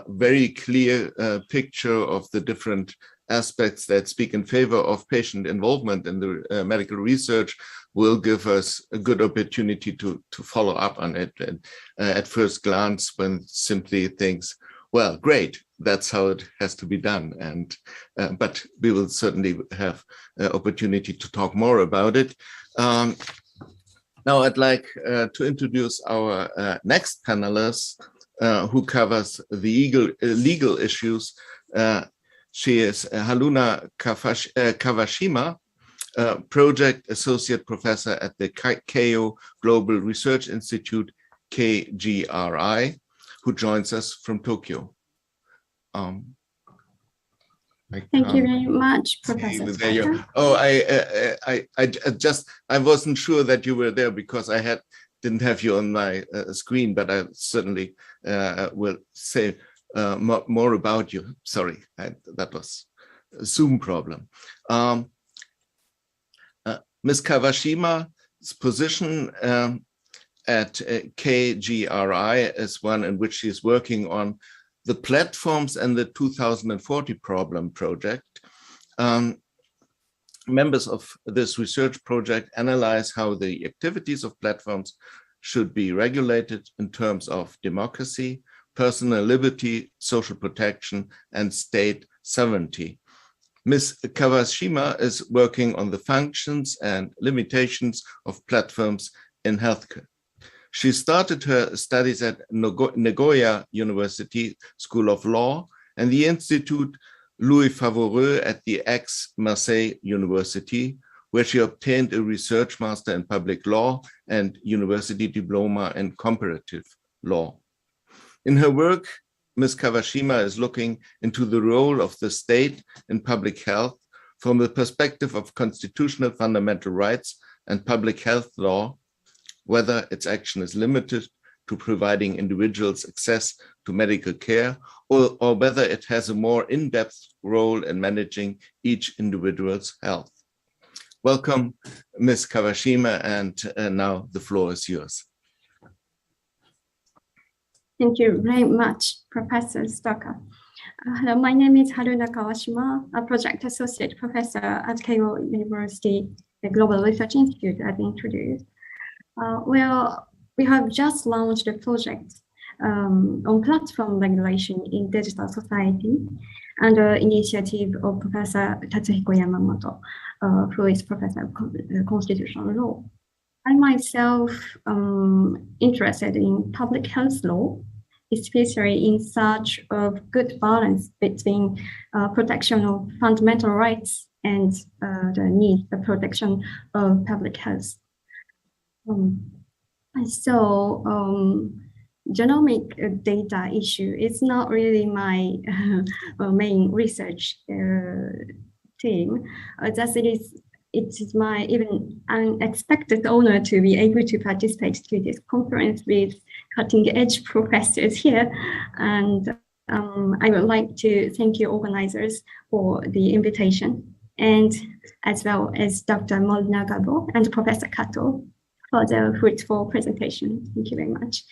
very clear picture of the different aspects that speak in favor of patient involvement in the medical research will give us a good opportunity to follow up on it. And at first glance, one simply thinks, well, great, that's how it has to be done. And but we will certainly have an opportunity to talk more about it. Now I'd like to introduce our next panelist, who covers the legal issues. She is Haruna Kawashima, Project Associate Professor at the Keio Global Research Institute, KGRI, who joins us from Tokyo. Thank you very much, Professor. There you. Oh, I wasn't sure that you were there because I didn't have you on my screen, but I certainly will say more about you. Sorry, that was a Zoom problem. Ms. Kawashima's position at KGRI is one in which she is working on the platforms and the 2040 problem project. Members of this research project analyze how the activities of platforms should be regulated in terms of democracy, personal liberty, social protection, and state sovereignty. Ms. Kawashima is working on the functions and limitations of platforms in healthcare. She started her studies at Nagoya University School of Law and the Institut Louis Favoreux at the Aix-Marseille University, where she obtained a research master in public law and university diploma in comparative law. In her work, Ms. Kawashima is looking into the role of the state in public health from the perspective of constitutional fundamental rights and public health law, whether its action is limited to providing individuals access to medical care, or whether it has a more in-depth role in managing each individual's health. Welcome, Ms. Kawashima, and now the floor is yours. Thank you very much, Professor Stocker. Hello, my name is Haruna Kawashima, a project associate professor at Keio University, the Global Research Institute, as introduced. Well, we have just launched a project on platform regulation in digital society under initiative of Professor Tatsuhiko Yamamoto, who is professor of constitutional law. I myself interested in public health law, especially in search of good balance between protection of fundamental rights and the need for protection of public health. So genomic data issue is not really my main research team. Thus it is my even unexpected honor to be able to participate to this conference with cutting-edge professors here. And I would like to thank you organizers for the invitation, and as well as Dr. Molnar Gabo and Professor Kato for the fruitful presentation. Thank you very much.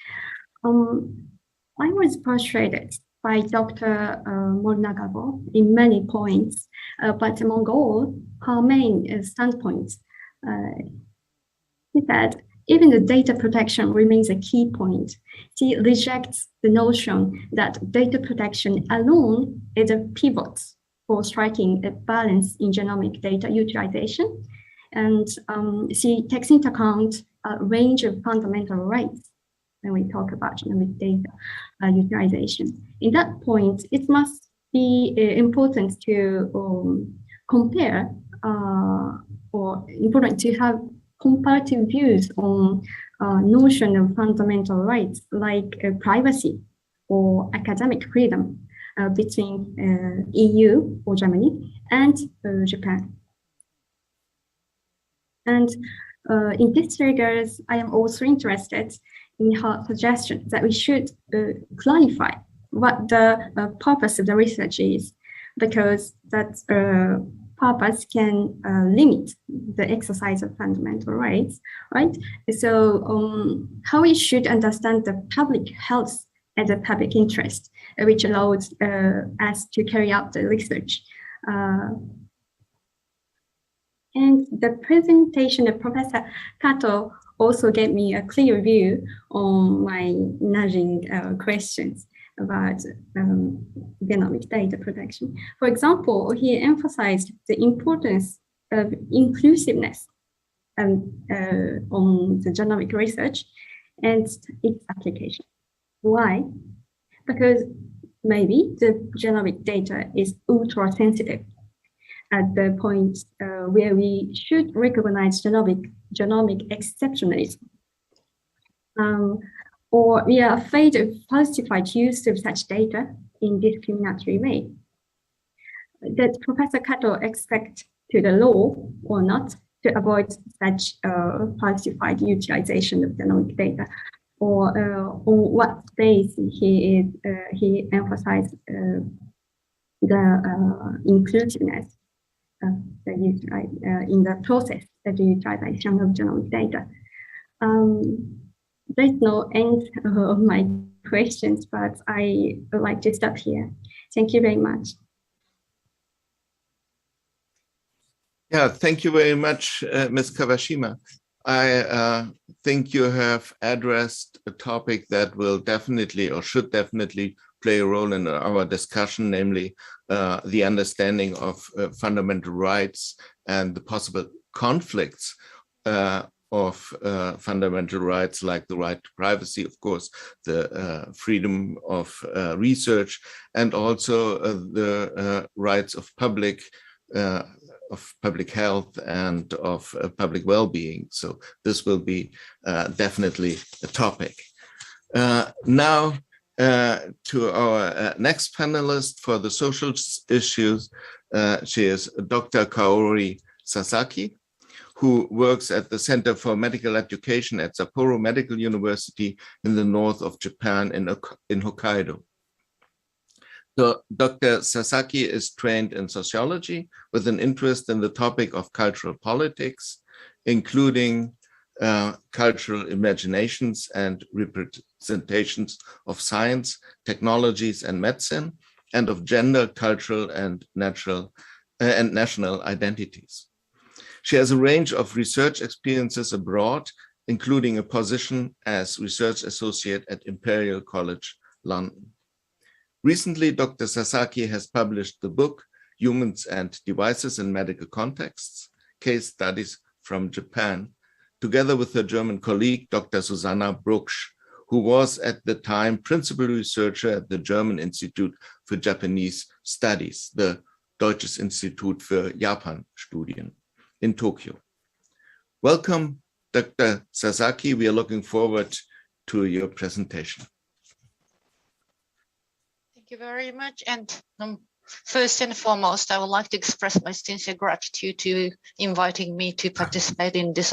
I was persuaded by Dr. Molnar Gabo in many points, but among all, her main standpoints, is that even the data protection remains a key point. She rejects the notion that data protection alone is a pivot for striking a balance in genomic data utilization. And she takes into account a range of fundamental rights when we talk about genomic data utilization. In that point, it must be important to compare or important to have comparative views on notion of fundamental rights like privacy or academic freedom between EU or Germany and Japan. And in this regard, I am also interested in her suggestion that we should clarify what the purpose of the research is, because that purpose can limit the exercise of fundamental rights, right? So how we should understand the public health as a public interest, which allows us to carry out the research. And the presentation of Professor Kato also gave me a clear view on my nudging questions about genomic data protection. For example, he emphasized the importance of inclusiveness on the genomic research and its application. Why? Because maybe the genomic data is ultra sensitive at the point where we should recognize genomic exceptionalism. Or we are afraid of falsified use of such data in discriminatory way. Does Professor Kato expect to the law or not to avoid such falsified utilization of genomic data? Or on what base he emphasized the inclusiveness in the process of the utilization of genomic data. There's no end of my questions, but I would like to stop here. Thank you very much. Yeah, thank you very much, Ms. Kawashima. I think you have addressed a topic that will definitely or should definitely play a role in our discussion, namely the understanding of fundamental rights and the possible conflicts of fundamental rights, like the right to privacy, of course, the freedom of research, and also the rights of public health and of public well-being. So this will be definitely a topic. Now to our next panelist for the social issues. She is Dr. Kaori Sasaki, who works at the Center for Medical Education at Sapporo Medical University in the north of Japan in Hokkaido. So Dr. Sasaki is trained in sociology with an interest in the topic of cultural politics, including cultural imaginations and representations of science, technologies, and medicine, and of gender, cultural, and national identities. She has a range of research experiences abroad, including a position as research associate at Imperial College London. Recently, Dr. Sasaki has published the book, Humans and Devices in Medical Contexts, Case Studies from Japan, together with her German colleague, Dr. Susanna Brucksch, who was at the time principal researcher at the German Institute for Japanese Studies, the Deutsches Institut für Japan-Studien in Tokyo. Welcome, Dr. Sasaki. We are looking forward to your presentation. Thank you very much. And first and foremost, I would like to express my sincere gratitude to inviting me to participate in this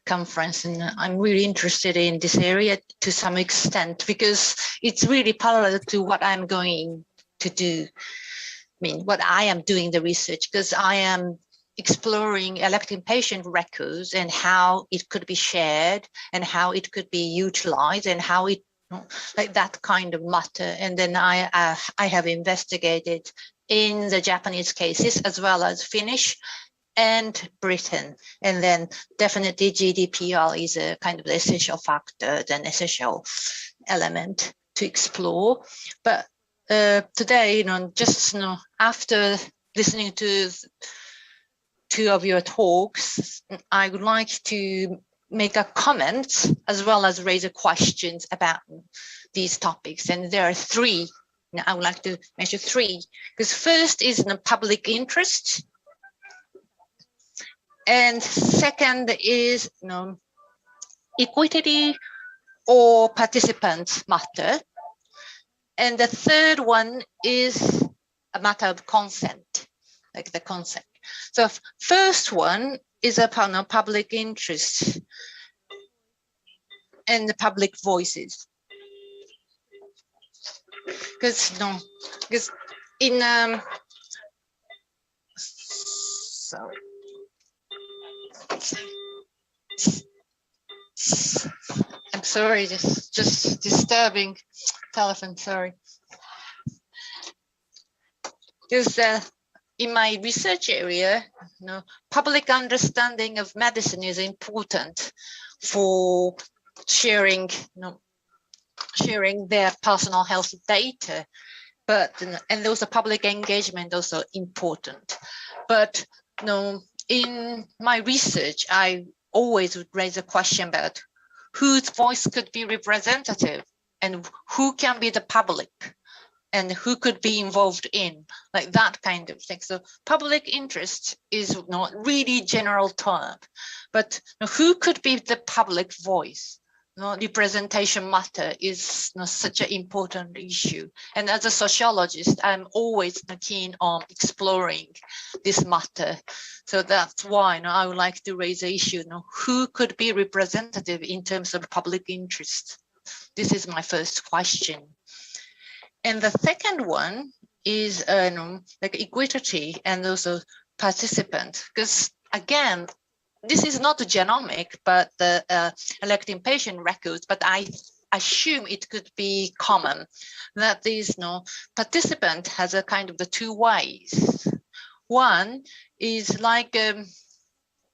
conference. And I'm really interested in this area to some extent because it's really parallel to what I'm going to do. I mean, what I am doing the research, because I am exploring elected patient records and how it could be shared and how it could be utilized and how it, like that kind of matter. And then I have investigated in the Japanese cases as well as Finnish and Britain. And then definitely GDPR is a kind of the essential factor, an essential element to explore. But today, just after listening to two of your talks, I would like to make a comment as well as raise a questions about these topics. And there are three. Now, I would like to mention three, because first is the public interest. And second is equity or participant matter. And the third one is a matter of consent, like the consent. So first one is upon public interest and the public voices. Because in sorry, I'm sorry, just disturbing telephone. Sorry. Because in my research area, public understanding of medicine is important for sharing, sharing their personal health data, and also public engagement also important. But in my research, I always would raise a question about whose voice could be representative and who can be the public and who could be involved in, like that kind of thing. So public interest is not really general term, but who could be the public voice? Representation matter is such an important issue. And as a sociologist, I'm always keen on exploring this matter. So that's why I would like to raise the issue, who could be representative in terms of public interest? This is my first question. And the second one is like equity and also participant, because again, this is not the genomic, but the elected patient records, but I assume it could be common that these participant has a kind of the two ways. One is like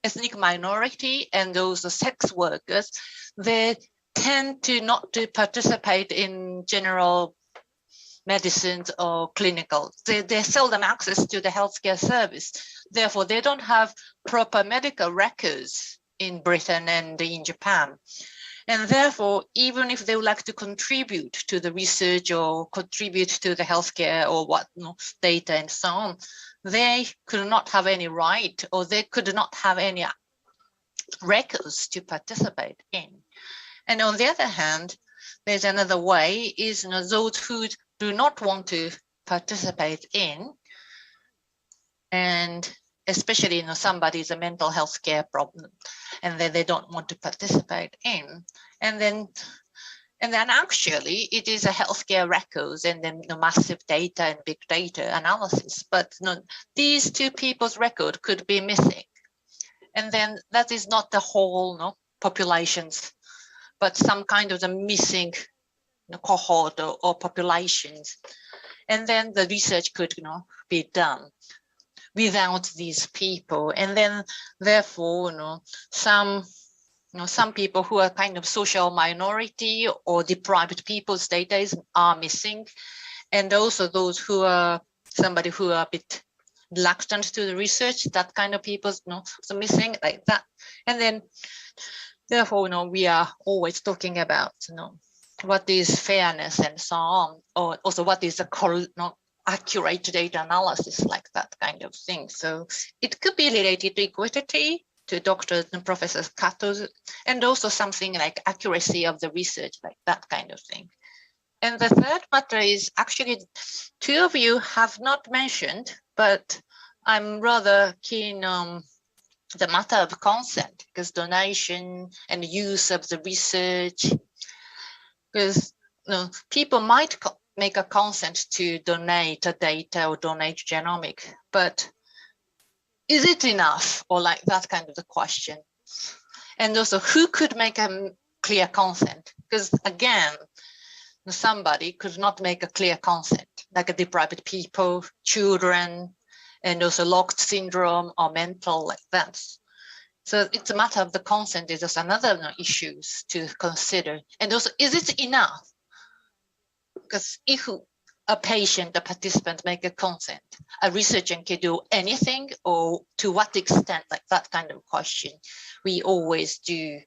ethnic minority and those sex workers, they tend to not to participate in general medicines or clinical. They seldom access to the healthcare service. Therefore, they don't have proper medical records in Britain and in Japan. And therefore, even if they would like to contribute to the research or contribute to the healthcare or what data and so on, they could not have any right, or they could not have any records to participate in. And on the other hand, there's another way is those who do not want to participate in, and especially somebody's a mental health care problem, and then they don't want to participate in, and then actually it is a healthcare records and then massive data and big data analysis, but these two people's record could be missing, and then that is not the whole populations, but some kind of the missing cohort or populations, and then the research could be done without these people. And then therefore some people who are kind of social minority or deprived people's data are missing, and also those who are somebody who are a bit reluctant to the research, that kind of people so missing like that. And then therefore we are always talking about what is fairness and so on, or also what is the accurate data analysis, like that kind of thing. So it could be related to equity, to Dr. and Professor Kato's, and also something like accuracy of the research, like that kind of thing. And the third matter is actually two of you have not mentioned, but I'm rather keen on the matter of consent, because donation and use of the research, because people might make a consent to donate a data or donate genomic, but is it enough, or like that kind of the question? And also, who could make a clear consent? Because again, somebody could not make a clear consent, like a deprived people, children, and also locked syndrome or mental, like that. So it's a matter of the consent is just another issues to consider. And also, is it enough? Because if a patient, a participant make a consent, a researcher can do anything, or to what extent, like that kind of question, we always do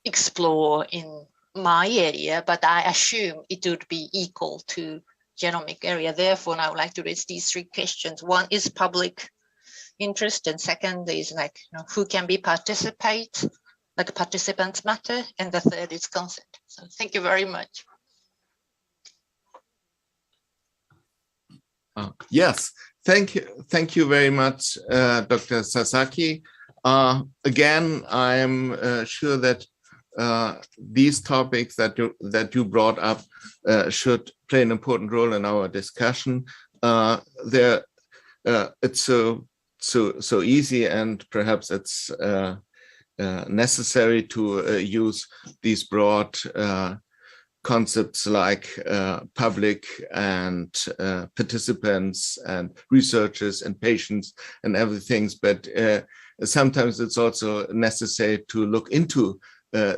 explore in my area, but I assume it would be equal to genomic area. Therefore, I would like to raise these three questions. One is public interest, and second is like who can be participate, like participants matter, and the third is consent. So thank you very much. Yes, thank you very much, Dr. Sasaki. Again, I am sure that these topics that you brought up should play an important role in our discussion. It's so easy, and perhaps it's necessary to use these broad concepts like public and participants and researchers and patients and everything, but sometimes it's also necessary to look into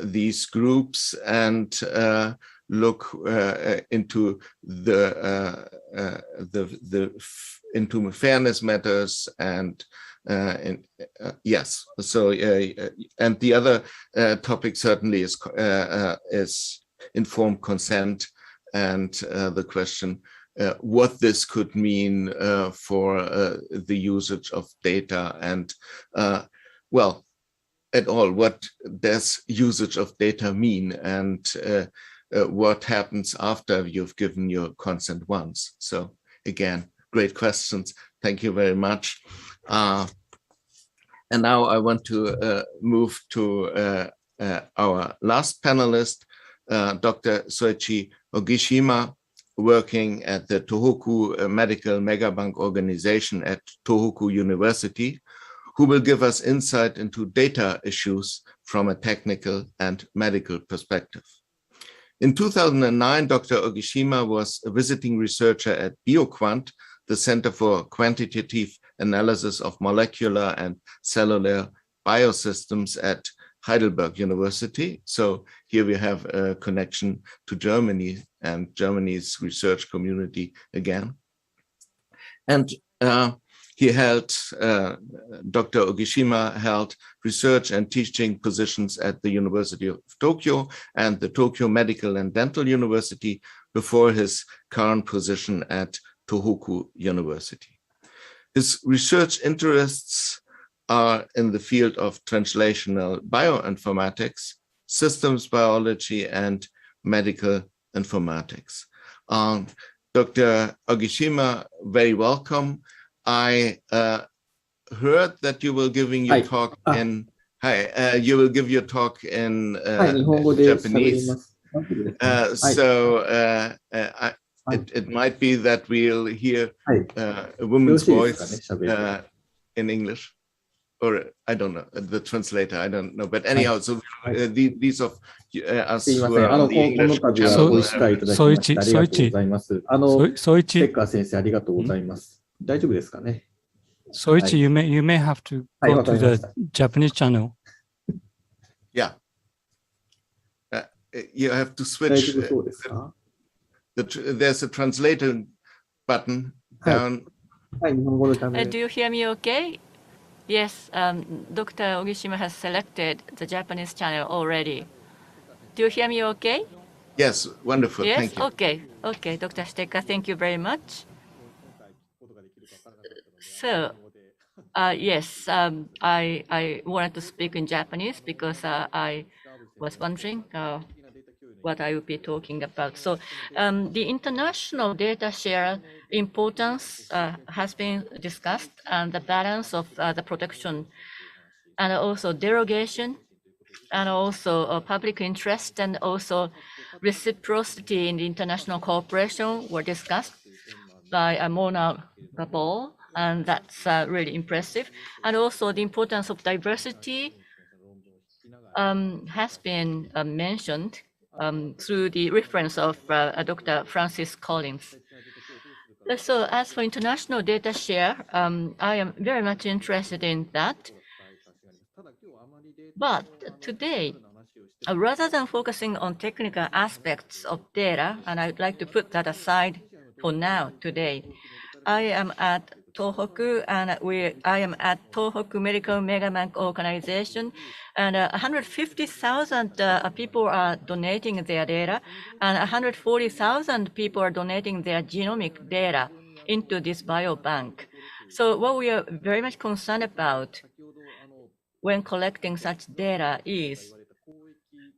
these groups and look into into fairness matters and yes. So and the other topic certainly is informed consent, and the question what this could mean for the usage of data, and well, at all, what does usage of data mean, and what happens after you've given your consent once? So again, great questions. Thank you very much. And now I want to move to our last panelist, Dr. Soichi Ogishima, working at the Tohoku Medical Megabank Organization at Tohoku University, who will give us insight into data issues from a technical and medical perspective. In 2009, Dr. Ogishima was a visiting researcher at BioQuant, the Center for Quantitative analysis of molecular and cellular biosystems at Heidelberg University. So here we have a connection to Germany and Germany's research community again. And he held, Dr. Ogishima held research and teaching positions at the University of Tokyo and the Tokyo Medical and Dental University before his current position at Tohoku University. His research interests are in the field of translational bioinformatics, systems biology, and medical informatics. Dr. Ogishima, very welcome. I heard that you will giving your talk in you will give your talk in Japanese. It might be that we'll hear a woman's voice in English, or I don't know, the translator, I don't know. But anyhow, so these of us who are on the English channel. Soichi, you may have to go to the Japanese channel. Yeah. You have to switch. There's a translator button down. Do you hear me okay? Yes, Dr. Ogishima has selected the Japanese channel already. Do you hear me okay? Yes, wonderful. Yes? Thank you. Okay, okay, Dr. Stecker, thank you very much. So, yes, I wanted to speak in Japanese because I was wondering what I will be talking about. So the international data share importance has been discussed, and the balance of the protection and also derogation and also public interest and also reciprocity in the international cooperation were discussed by Mona Gabor, and that's really impressive. And also the importance of diversity has been mentioned through the reference of Dr. Francis Collins. So as for international data share, I am very much interested in that. But today, rather than focusing on technical aspects of data, and I'd like to put that aside for now today, I am at Tohoku, and I am at Tohoku Medical Megabank Organization, and 150,000 people are donating their data, and 140,000 people are donating their genomic data into this biobank. So what we are very much concerned about when collecting such data is,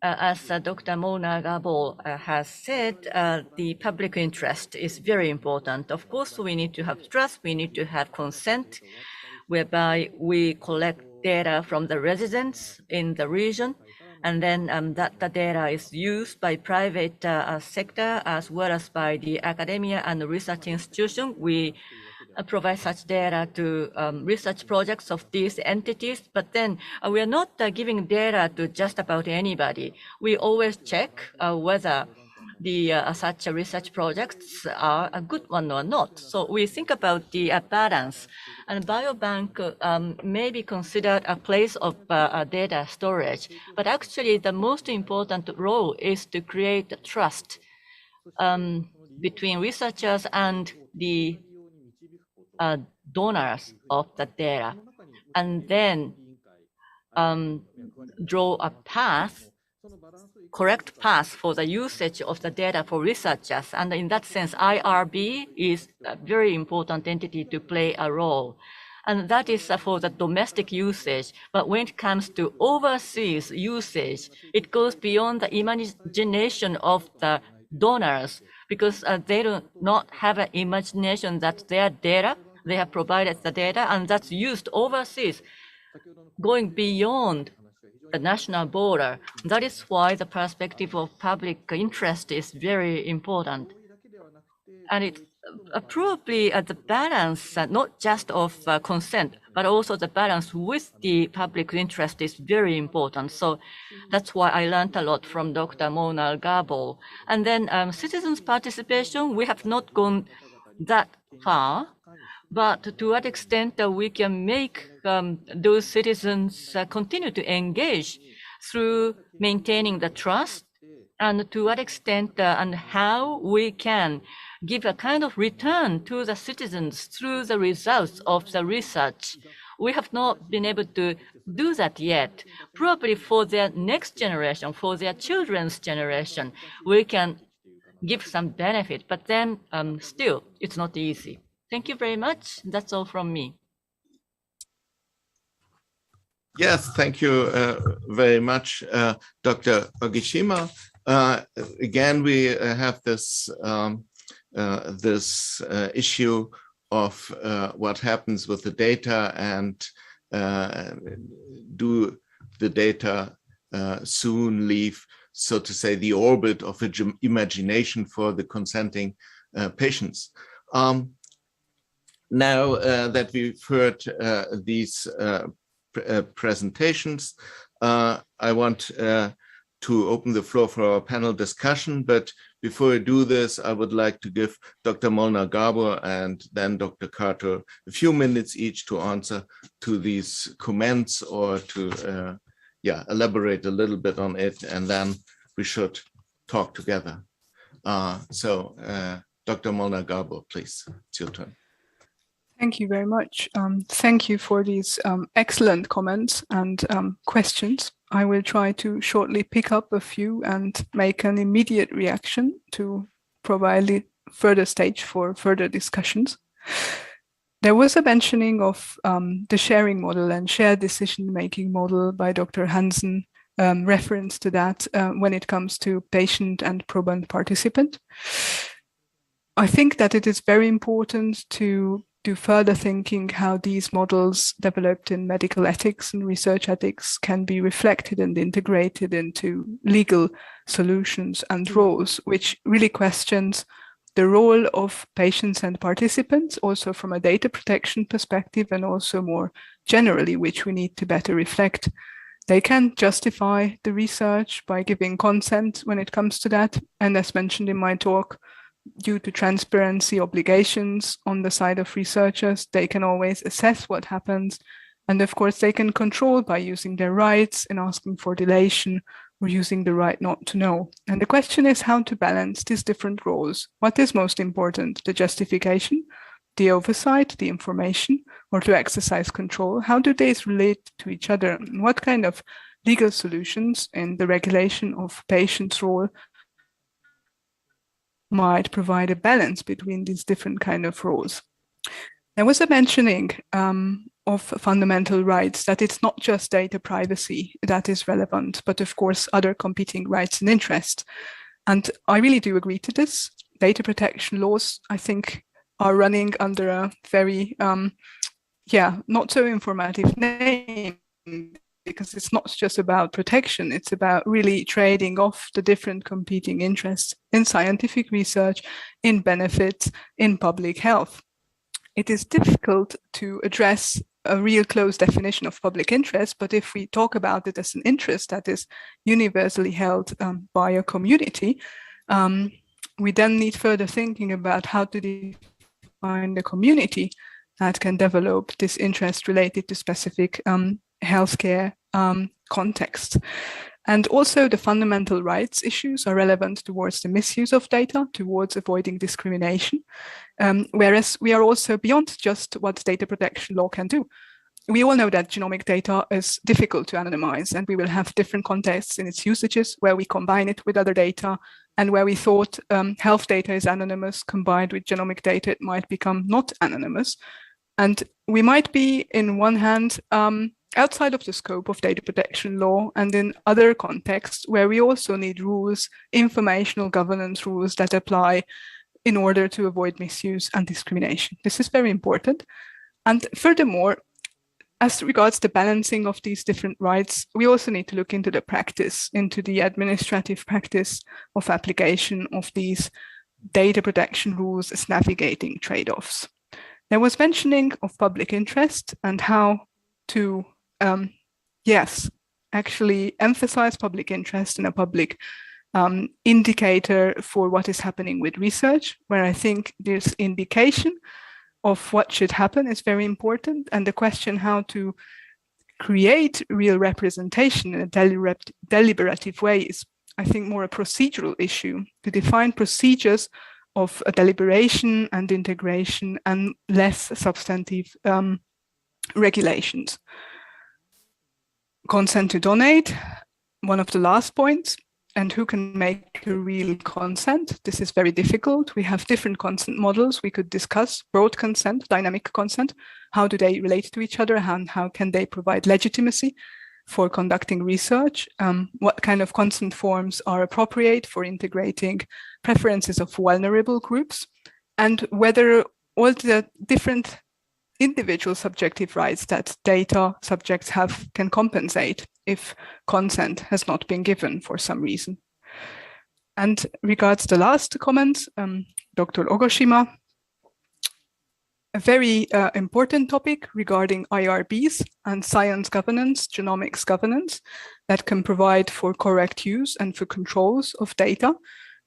as Dr. Mona Gabor has said, the public interest is very important. Of course, we need to have trust, we need to have consent, whereby we collect data from the residents in the region, and then that the data is used by private sector as well as by the academia and the research institution. We provide such data to research projects of these entities, but then we are not giving data to just about anybody. We always check whether the such research projects are a good one or not. So we think about the balance, and biobank may be considered a place of data storage, but actually the most important role is to create trust between researchers and the donors of the data, and then draw a path, correct path for the usage of the data for researchers. And in that sense, IRB is a very important entity to play a role. And that is for the domestic usage. But when it comes to overseas usage, it goes beyond the imagination of the donors, because they do not have an imagination that their data, they have provided the data, and that's used overseas, going beyond the national border. That is why the perspective of public interest is very important. And it probably the balance, not just of consent, but also the balance with the public interest is very important. So that's why I learned a lot from Dr. Mona Gabor. And then citizens' participation, we have not gone that far, but to what extent we can make those citizens continue to engage through maintaining the trust, and to what extent and how we can give a kind of return to the citizens through the results of the research. We have not been able to do that yet. Probably for their next generation, for their children's generation, we can give some benefit, but then still, it's not easy. Thank you very much. That's all from me. Yes, thank you very much, Dr. Ogishima. Again, we have this issue of what happens with the data, and do the data soon leave, so to say, the orbit of imagination for the consenting patients. Now that we've heard these presentations, I want to open the floor for our panel discussion. But before I do this, I would like to give Dr. Molnar-Gabor and then Dr. Kato a few minutes each to answer to these comments, or to elaborate a little bit on it, and then we should talk together. Dr. Molnar-Gabor, please, it's your turn. Thank you very much. Thank you for these excellent comments and questions. I will try to shortly pick up a few and make an immediate reaction to provide further stage for further discussions. There was a mentioning of the sharing model and shared decision-making model by Dr. Hansen, reference to that when it comes to patient and proband participant. I think that it is very important to do further thinking how these models developed in medical ethics and research ethics can be reflected and integrated into legal solutions and roles, which really questions the role of patients and participants, also from a data protection perspective, and also more generally, which we need to better reflect. They can justify the research by giving consent when it comes to that. And as mentioned in my talk, due to transparency obligations on the side of researchers, they can always assess what happens. And of course, they can control by using their rights in asking for dilation or using the right not to know. And the question is how to balance these different roles. What is most important, the justification, the oversight, the information, or to exercise control? How do these relate to each other? And what kind of legal solutions in the regulation of patients' role might provide a balance between these different kind of roles? There was a mentioning of fundamental rights, that it's not just data privacy that is relevant, but of course other competing rights and interests. And I really do agree to this. Data protection laws, I think, are running under a very, not so informative name, because it's not just about protection, it's about really trading off the different competing interests in scientific research, in benefits, in public health. It is difficult to address a real close definition of public interest, but if we talk about it as an interest that is universally held by a community, we then need further thinking about how to define the community that can develop this interest related to specific healthcare context. And also the fundamental rights issues are relevant towards the misuse of data, towards avoiding discrimination, whereas we are also beyond just what data protection law can do. We all know that genomic data is difficult to anonymize, and we will have different contexts in its usages where we combine it with other data, and where we thought health data is anonymous, combined with genomic data, it might become not anonymous. And we might be, in one hand, outside of the scope of data protection law, and in other contexts where we also need rules, informational governance rules that apply in order to avoid misuse and discrimination. This is very important. And furthermore, as regards the balancing of these different rights, we also need to look into the practice, into the administrative practice of application of these data protection rules as navigating trade-offs. There was mentioning of public interest and how to actually emphasize public interest in a public indicator for what is happening with research, where I think this indication of what should happen is very important. And the question how to create real representation in a deliberative way is, I think, more a procedural issue, to define procedures of a deliberation and integration and less substantive regulations. Consent to donate, one of the last points, and who can make a real consent. This is very difficult. We have different consent models we could discuss: broad consent, dynamic consent. How do they relate to each other, and how can they provide legitimacy for conducting research? What kind of consent forms are appropriate for integrating preferences of vulnerable groups, and whether all the different individual subjective rights that data subjects have can compensate if consent has not been given for some reason. And regards the last comment, Dr. Ogoshima, a very important topic regarding IRBs and science governance, genomics governance, that can provide for correct use and for controls of data,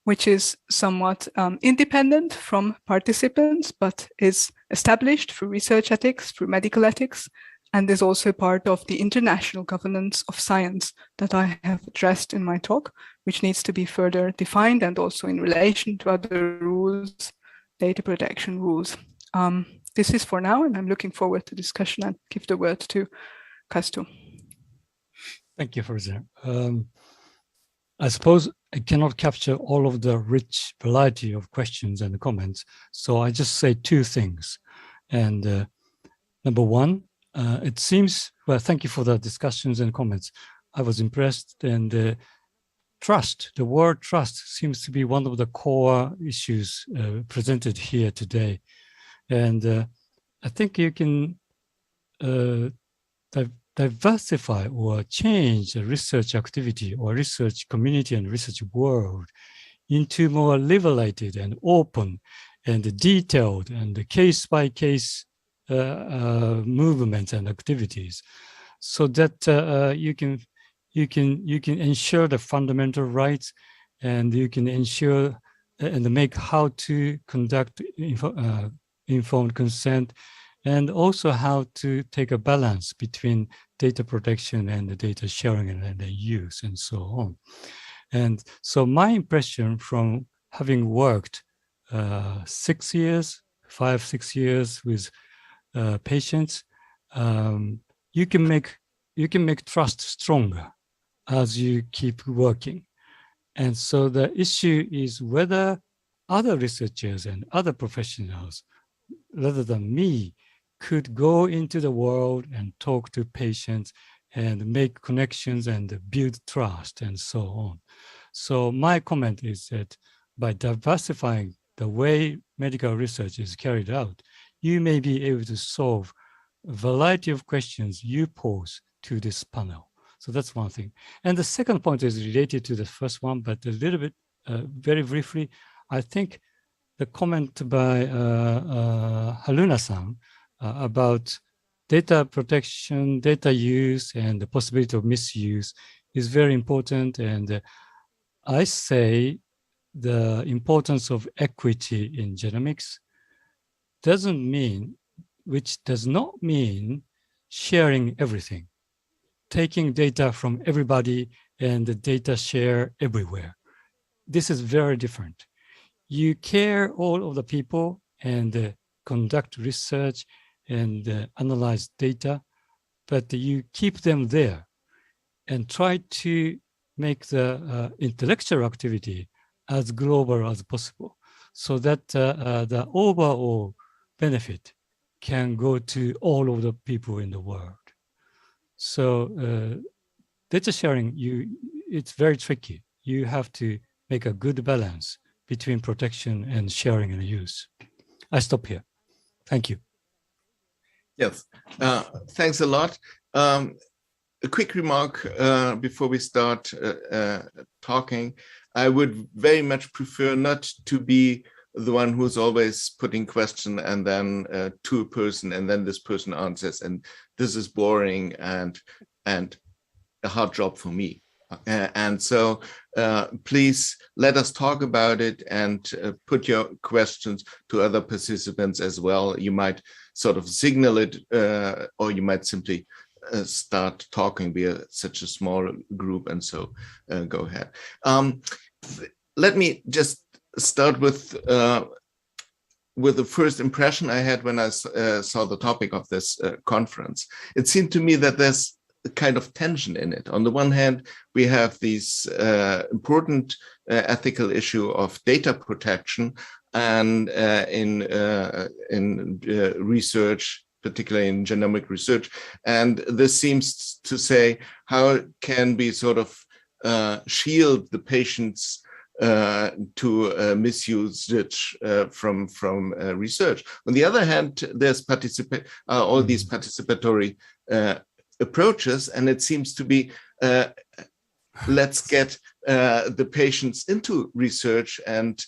which is somewhat independent from participants, but is established through research ethics, through medical ethics, and is also part of the international governance of science that I have addressed in my talk, which needs to be further defined and also in relation to other rules, data protection rules. This is for now, and I'm looking forward to discussion and give the word to Kastu. Thank you, Faiza. I suppose I cannot capture all of the rich variety of questions and comments, so I just say two things. And number one, it seems, well, thank you for the discussions and comments. I was impressed, and trust, the word trust seems to be one of the core issues presented here today. And I think you can diversify or change the research activity or research community and research world into more liberated and open and detailed and case-by-case movements and activities, so that you can ensure the fundamental rights, and you can ensure and make how to conduct informed consent, and also how to take a balance between data protection and the data sharing and the use and so on. And so my impression from having worked 6 years, 5-6 years with patients, you can make trust stronger as you keep working. And so the issue is whether other researchers and other professionals, rather than me, could go into the world and talk to patients and make connections and build trust and so on. So my comment is that by diversifying the way medical research is carried out, you may be able to solve a variety of questions you pose to this panel. So that's one thing. And the second point is related to the first one, but a little bit, very briefly, I think the comment by Haruna-san about data protection, data use, and the possibility of misuse is very important. And I say the importance of equity in genomics does not mean sharing everything, taking data from everybody and the data share everywhere. This is very different. You care all of the people and conduct research and analyze data, but you keep them there and try to make the intellectual activity as global as possible, so that the overall benefit can go to all of the people in the world. So data sharing, it's very tricky. You have to make a good balance between protection and sharing and use. I stop here. Thank you. Yes, thanks a lot. A quick remark before we start talking. I would very much prefer not to be the one who's always putting question and then to a person, and then this person answers, and this is boring and a hard job for me. And so please let us talk about it and put your questions to other participants as well. You might sort of signal it, or you might simply start talking. We are such a small group, and so go ahead. Let me just start with the first impression I had when I saw the topic of this conference. It seemed to me that there's a kind of tension in it. On the one hand, we have these important ethical issue of data protection, and in research, particularly in genomic research. And this seems to say, how can we sort of shield the patients to misuse from research? On the other hand, there's all these participatory approaches, and it seems to be let's get the patients into research. And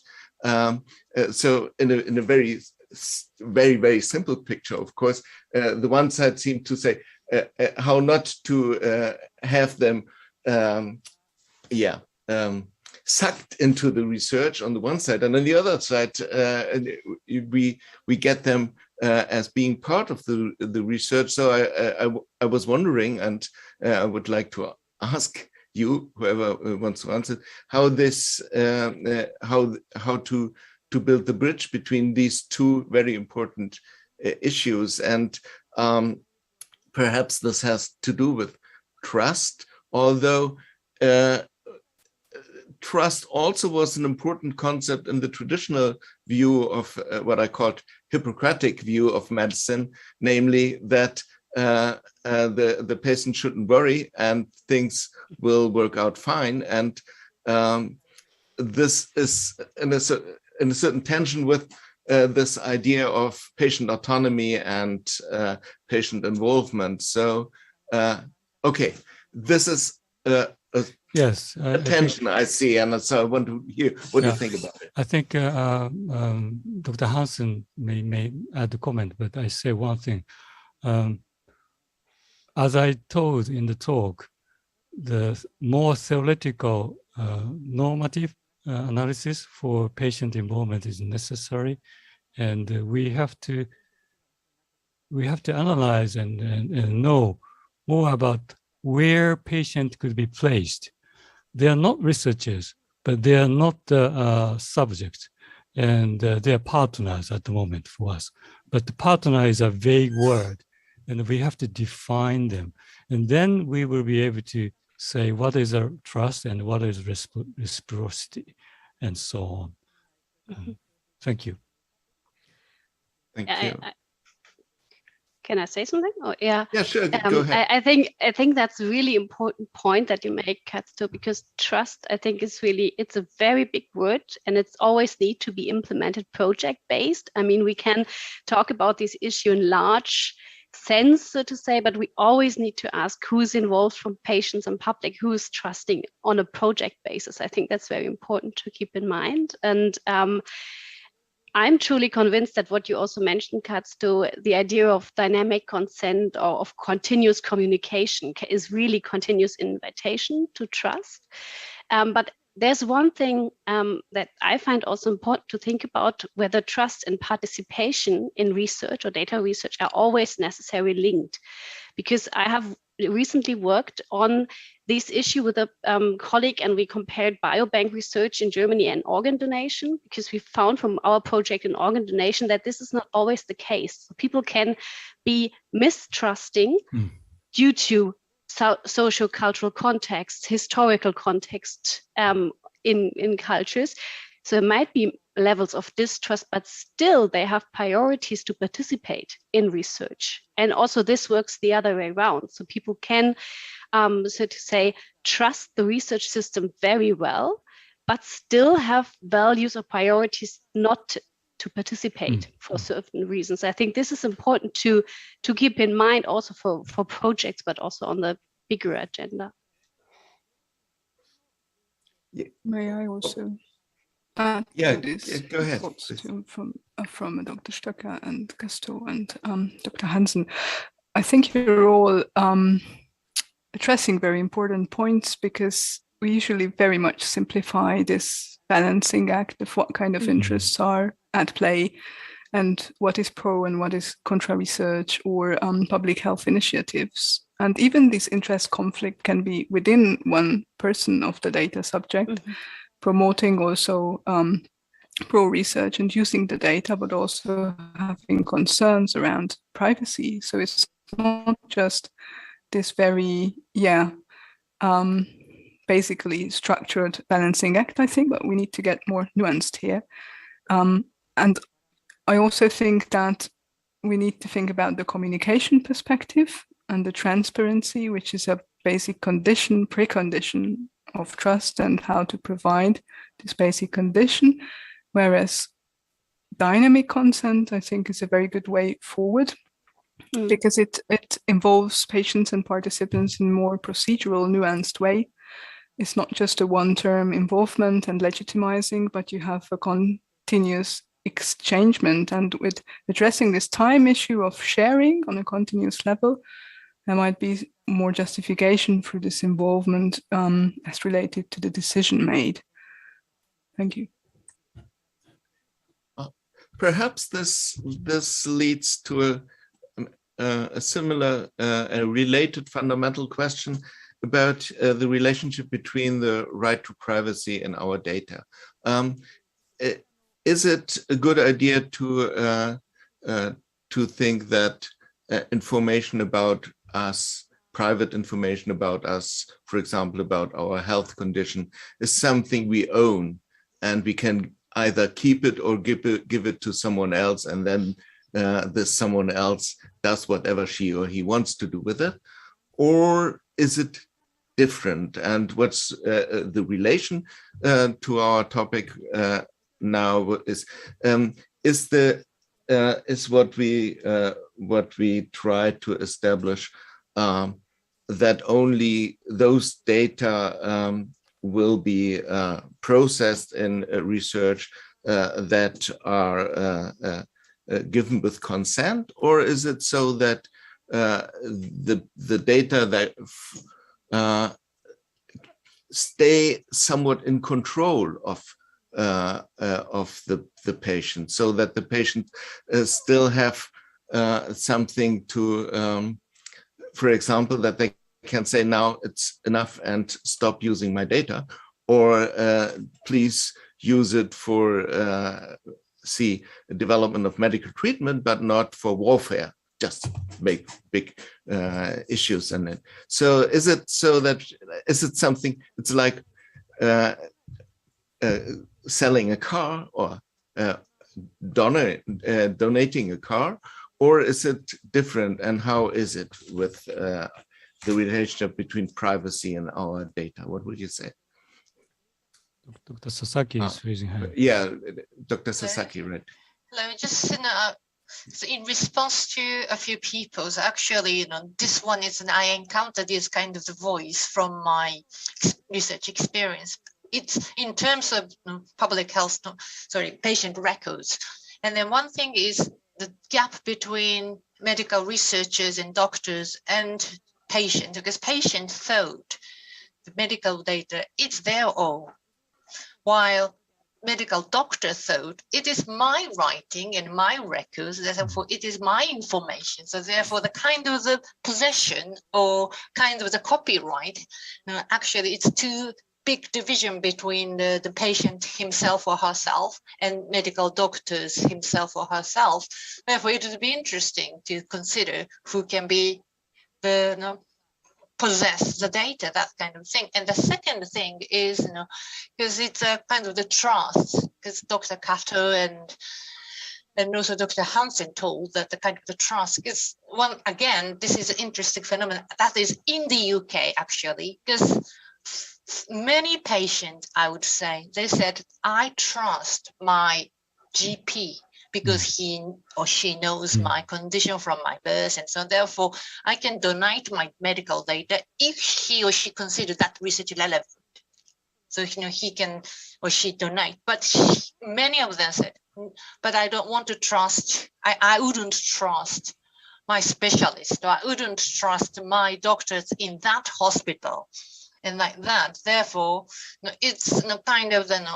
so in a very, very simple picture, of course, the one side seemed to say how not to have them sucked into the research on the one side, and on the other side we get them as being part of the research. So I was wondering, and I would like to ask you, whoever wants to answer, how this how to build the bridge between these two very important issues. And perhaps this has to do with trust, although trust also was an important concept in the traditional view of what I called Hippocratic view of medicine, namely that the patient shouldn't worry and things will work out fine. And this is in a certain tension with this idea of patient autonomy and patient involvement. So, okay, this is yes, attention I see, and so I want to hear what you think about it. I think Dr. Hansen may add a comment, but I say one thing. As I told in the talk, the more theoretical normative analysis for patient involvement is necessary, and we have to analyze and know more about where patient could be placed. They are not researchers, but they are not subjects, and they are partners at the moment for us. But the partner is a vague word, and we have to define them. And then we will be able to say what is a trust and what is reciprocity, and so on. Thank you. Thank you. Can I say something? Oh, yeah. Yeah, sure. Go ahead. I think that's a really important point that you make, Katsto, because trust, I think, is really, it's a very big word, and it's always need to be implemented project-based. I mean, we can talk about this issue in large sense, so to say, but we always need to ask who's involved from patients and public, who is trusting on a project basis. I think that's very important to keep in mind. And I'm truly convinced that what you also mentioned, Katsto, the idea of dynamic consent or of continuous communication is really continuous invitation to trust. But there's one thing that I find also important to think about, whether trust and participation in research or data research are always necessarily linked. Because I have recently worked on this issue with a colleague, and we compared biobank research in Germany and organ donation, because we found from our project in organ donation that this is not always the case. So people can be mistrusting due to social-cultural context, historical context in cultures. So there might be levels of distrust, but still they have priorities to participate in research. And also this works the other way around. So people can, so to say, trust the research system very well, but still have values or priorities not to participate for certain reasons. I think this is important to keep in mind also for projects, but also on the bigger agenda. Yeah. May I also? Go ahead. From Dr. Stöcker and Katsto and Dr. Hansen. I think you're all addressing very important points, because we usually very much simplify this balancing act of what kind of interests are at play and what is pro and what is contra research or public health initiatives. And even this interest conflict can be within one person of the data subject, promoting also pro research and using the data, but also having concerns around privacy. So it's not just this very, basically structured balancing act, I think, but we need to get more nuanced here. And I also think that we need to think about the communication perspective and the transparency, which is a basic condition, precondition of trust, and how to provide this basic condition. Whereas dynamic consent, I think, is a very good way forward, because it involves patients and participants in a more procedural, nuanced way. It's not just a one-term involvement and legitimizing, but you have a continuous exchangement. And with addressing this time issue of sharing on a continuous level, there might be more justification for this involvement as related to the decision made. Thank you. Perhaps this leads to a similar, a related fundamental question about the relationship between the right to privacy and our data. Is it a good idea to think that information about us, private information about us, for example, about our health condition, is something we own, and we can either keep it or give it to someone else, and then this someone else does whatever she or he wants to do with it? Or is it different? And what's the relation to our topic now is what we try to establish, that only those data will be processed in research that are given with consent? Or is it so that the data that stay somewhat in control of the patient, so that the patient still have something to, for example, that they can say, now it's enough and stop using my data, or please use it for development of medical treatment, but not for warfare, just make big issues in it. So is it something, it's like selling a car or donating a car, or is it different? And how is it with the relationship between privacy and our data? What would you say? Dr. Sasaki is raising her hand. Yeah, Dr. Sasaki, right. Hello, just in response to a few people, actually, this one is, I encountered this kind of the voice from my research experience. It's in terms of public health, patient records. And then one thing is the gap between medical researchers and doctors and patients, because patients thought the medical data, it's their own, while medical doctor thought it is my writing and my records, therefore it is my information. So therefore the kind of the possession or kind of the copyright, actually it's two big division between the patient himself or herself and medical doctors himself or herself. Therefore it would be interesting to consider who can be the possess the data, that kind of thing. And the second thing is, because it's a kind of the trust, because Dr. Kato and also Dr. Hansen told that the kind of the trust is one, again, this is an interesting phenomenon that is in the UK actually, because many patients, I would say, they said, I trust my GP because he or she knows my condition from my birth, and so therefore I can donate my medical data if he or she considers that research relevant. So he can or she donate. But many of them said, but I don't want to trust. I wouldn't trust my specialist, or I wouldn't trust my doctors in that hospital, and like that. Therefore, it's kind of the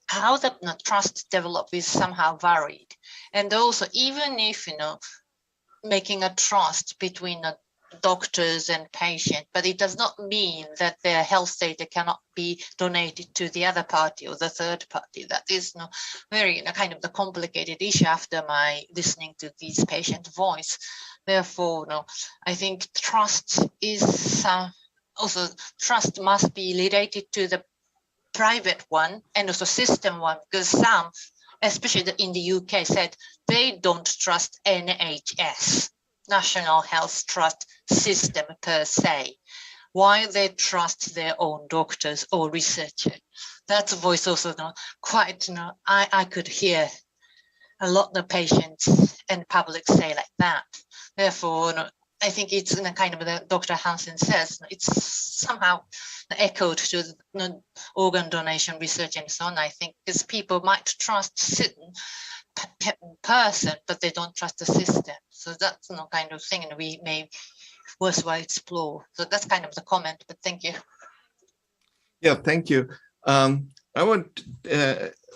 how the trust develop is somehow varied, and also even if making a trust between doctors and patient, but it does not mean that their health data cannot be donated to the other party or the third party. That is very kind of the complicated issue after my listening to this patient voice. Therefore, I think trust is also trust must be related to the private one and also system one, because some, especially in the UK, said they don't trust NHS, National Health Trust system per se, while they trust their own doctors or researchers. That voice also quite, I could hear a lot of patients and public say like that. Therefore, I think it's in a kind of the Dr. Hansen says, it's somehow echoed to the organ donation research and so on, I think, because people might trust certain person, but they don't trust the system. So that's kind of thing, and we may worthwhile explore. So that's kind of the comment, but thank you. Yeah, thank you. I want,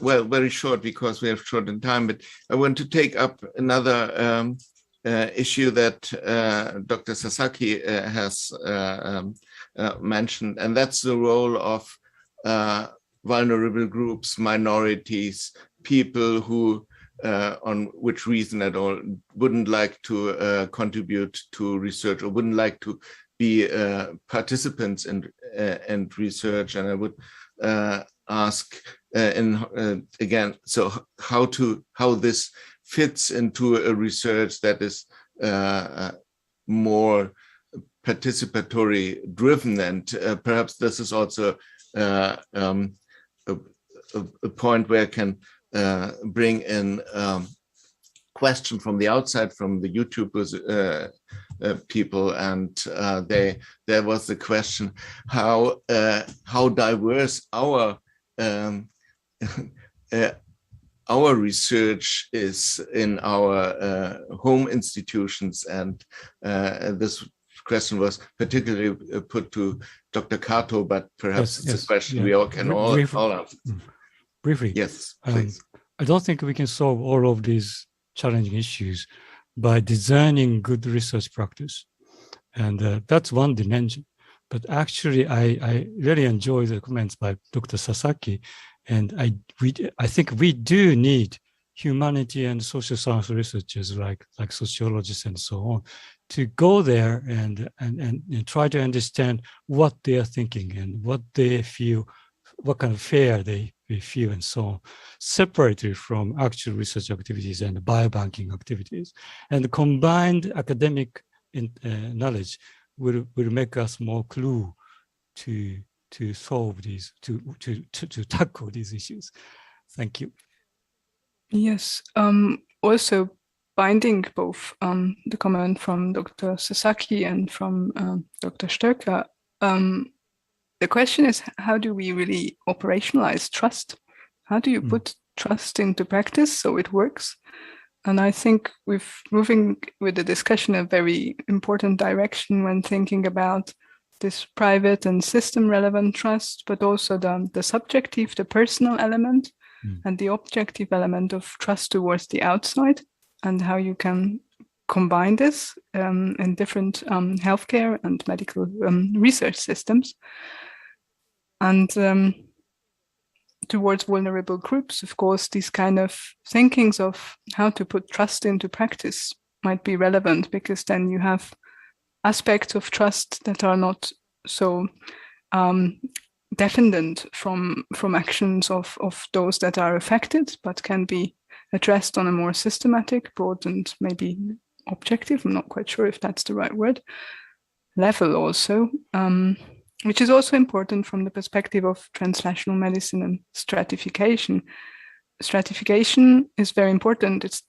well, very short because we have short in time, but I want to take up another issue that Dr. Sasaki has mentioned, and that's the role of vulnerable groups, minorities, people who on which reason at all wouldn't like to contribute to research or wouldn't like to be participants in research. And I would ask again, so how this fits into a research that is more participatory driven, and perhaps this is also a point where I can bring in question from the outside, from the YouTubers people, and there was the question how diverse our research is in our home institutions, and this question was particularly put to Dr. Kato, but perhaps it's a question we all can all answer. Briefly, yes, please. I don't think we can solve all of these challenging issues by designing good research practice, and that's one dimension. But actually, I really enjoy the comments by Dr. Sasaki, and I think we do need humanity and social science researchers like sociologists and so on to go there and try to understand what they are thinking and what they feel, what kind of fear they feel and so on, separated from actual research activities and biobanking activities. And combined academic knowledge will make us more clue to solve these, to tackle these issues. Thank you. Yes, also binding both the comment from Dr. Sasaki and from Dr. Stöcker, the question is, how do we really operationalize trust? How do you put trust into practice so it works? And I think we're moving with the discussion a very important direction when thinking about this private and system relevant trust, but also the subjective, the personal element, and the objective element of trust towards the outside, and how you can combine this in different healthcare and medical research systems. And towards vulnerable groups, of course, these kind of thinkings of how to put trust into practice might be relevant, because then you have aspects of trust that are not so dependent from actions of those that are affected, but can be addressed on a more systematic, broad, and maybe objective, I'm not quite sure if that's the right word, level also, which is also important from the perspective of translational medicine and stratification. Stratification is very important. It's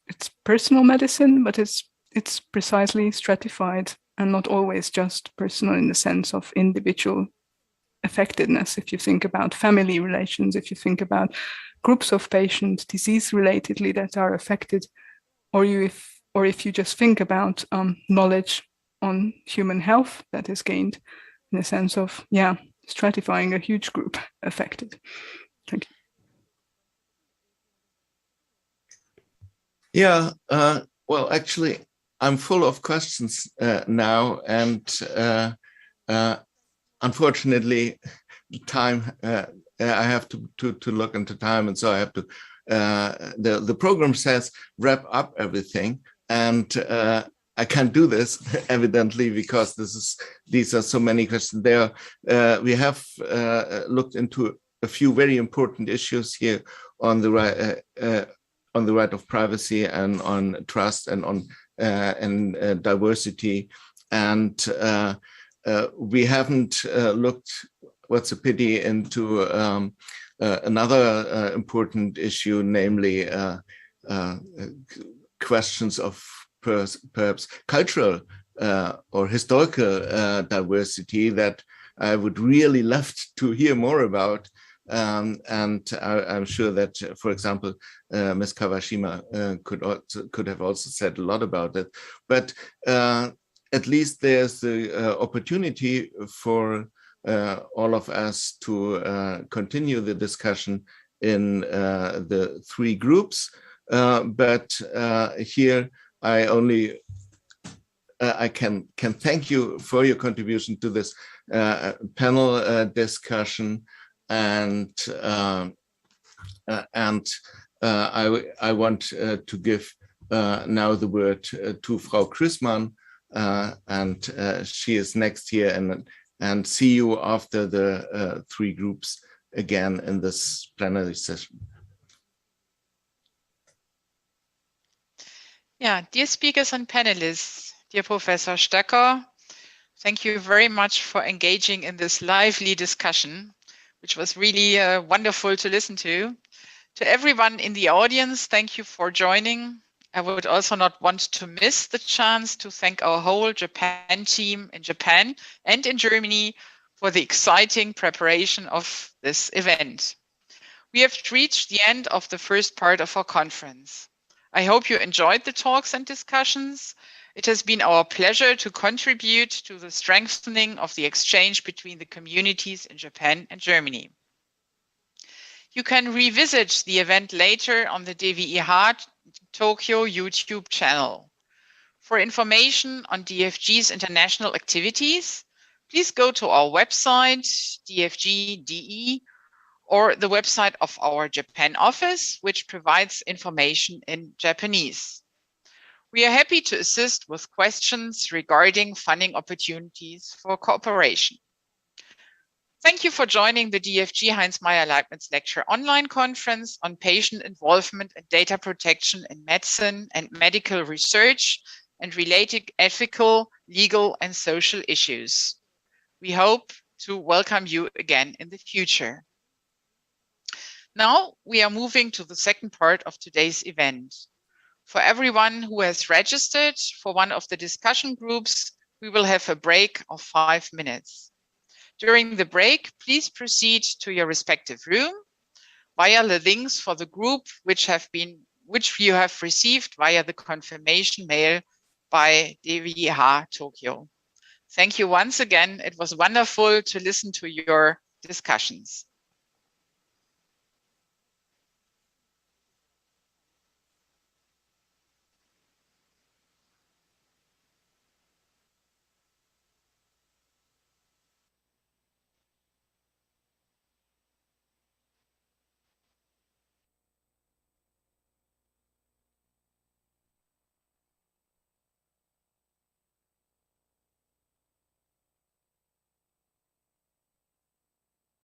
personal medicine, but it's precisely stratified and not always just personal in the sense of individual affectedness. If you think about family relations, if you think about groups of patients disease-relatedly that are affected, or if or if you just think about knowledge on human health that is gained in a sense of, yeah, stratifying a huge group affected. Thank you. Yeah, well, actually, I'm full of questions now, and unfortunately, time, I have to look into time, and so I have to, the program says wrap up everything, and I can't do this, evidently, because these are so many questions there. We have looked into a few very important issues here on the right of privacy and on trust and on diversity, and we haven't looked, what's a pity, into another important issue, namely questions of perhaps cultural or historical diversity that I would really love to hear more about. And I'm sure that, for example, Ms. Kawashima could have also said a lot about it. But at least there's the opportunity for all of us to continue the discussion in the three groups. But here I only I can thank you for your contribution to this panel discussion, and I want to give now the word to Frau Krüßmann, and she is next here, and see you after the three groups again in this plenary session. Yeah, dear speakers and panelists, dear Professor Stöcker, thank you very much for engaging in this lively discussion, which was really wonderful to listen to. To everyone in the audience, thank you for joining. I would also not want to miss the chance to thank our whole Japan team in Japan and in Germany for the exciting preparation of this event. We have reached the end of the first part of our conference. I hope you enjoyed the talks and discussions. It has been our pleasure to contribute to the strengthening of the exchange between the communities in Japan and Germany. You can revisit the event later on the DFG-Heinz Tokyo YouTube channel. For information on DFG's international activities, please go to our website, DFG.de, or the website of our Japan office, which provides information in Japanese. We are happy to assist with questions regarding funding opportunities for cooperation. Thank you for joining the DFG-Heinz Maier-Leibnitz Lecture Online Conference on Patient Involvement and Data Protection in Medicine and Medical Research and related ethical, legal, and social issues. We hope to welcome you again in the future. Now we are moving to the second part of today's event. For everyone who has registered for one of the discussion groups, we will have a break of 5 minutes. During the break, please proceed to your respective room via the links for the group which you have received via the confirmation mail by DFG Tokyo. Thank you once again. It was wonderful to listen to your discussions.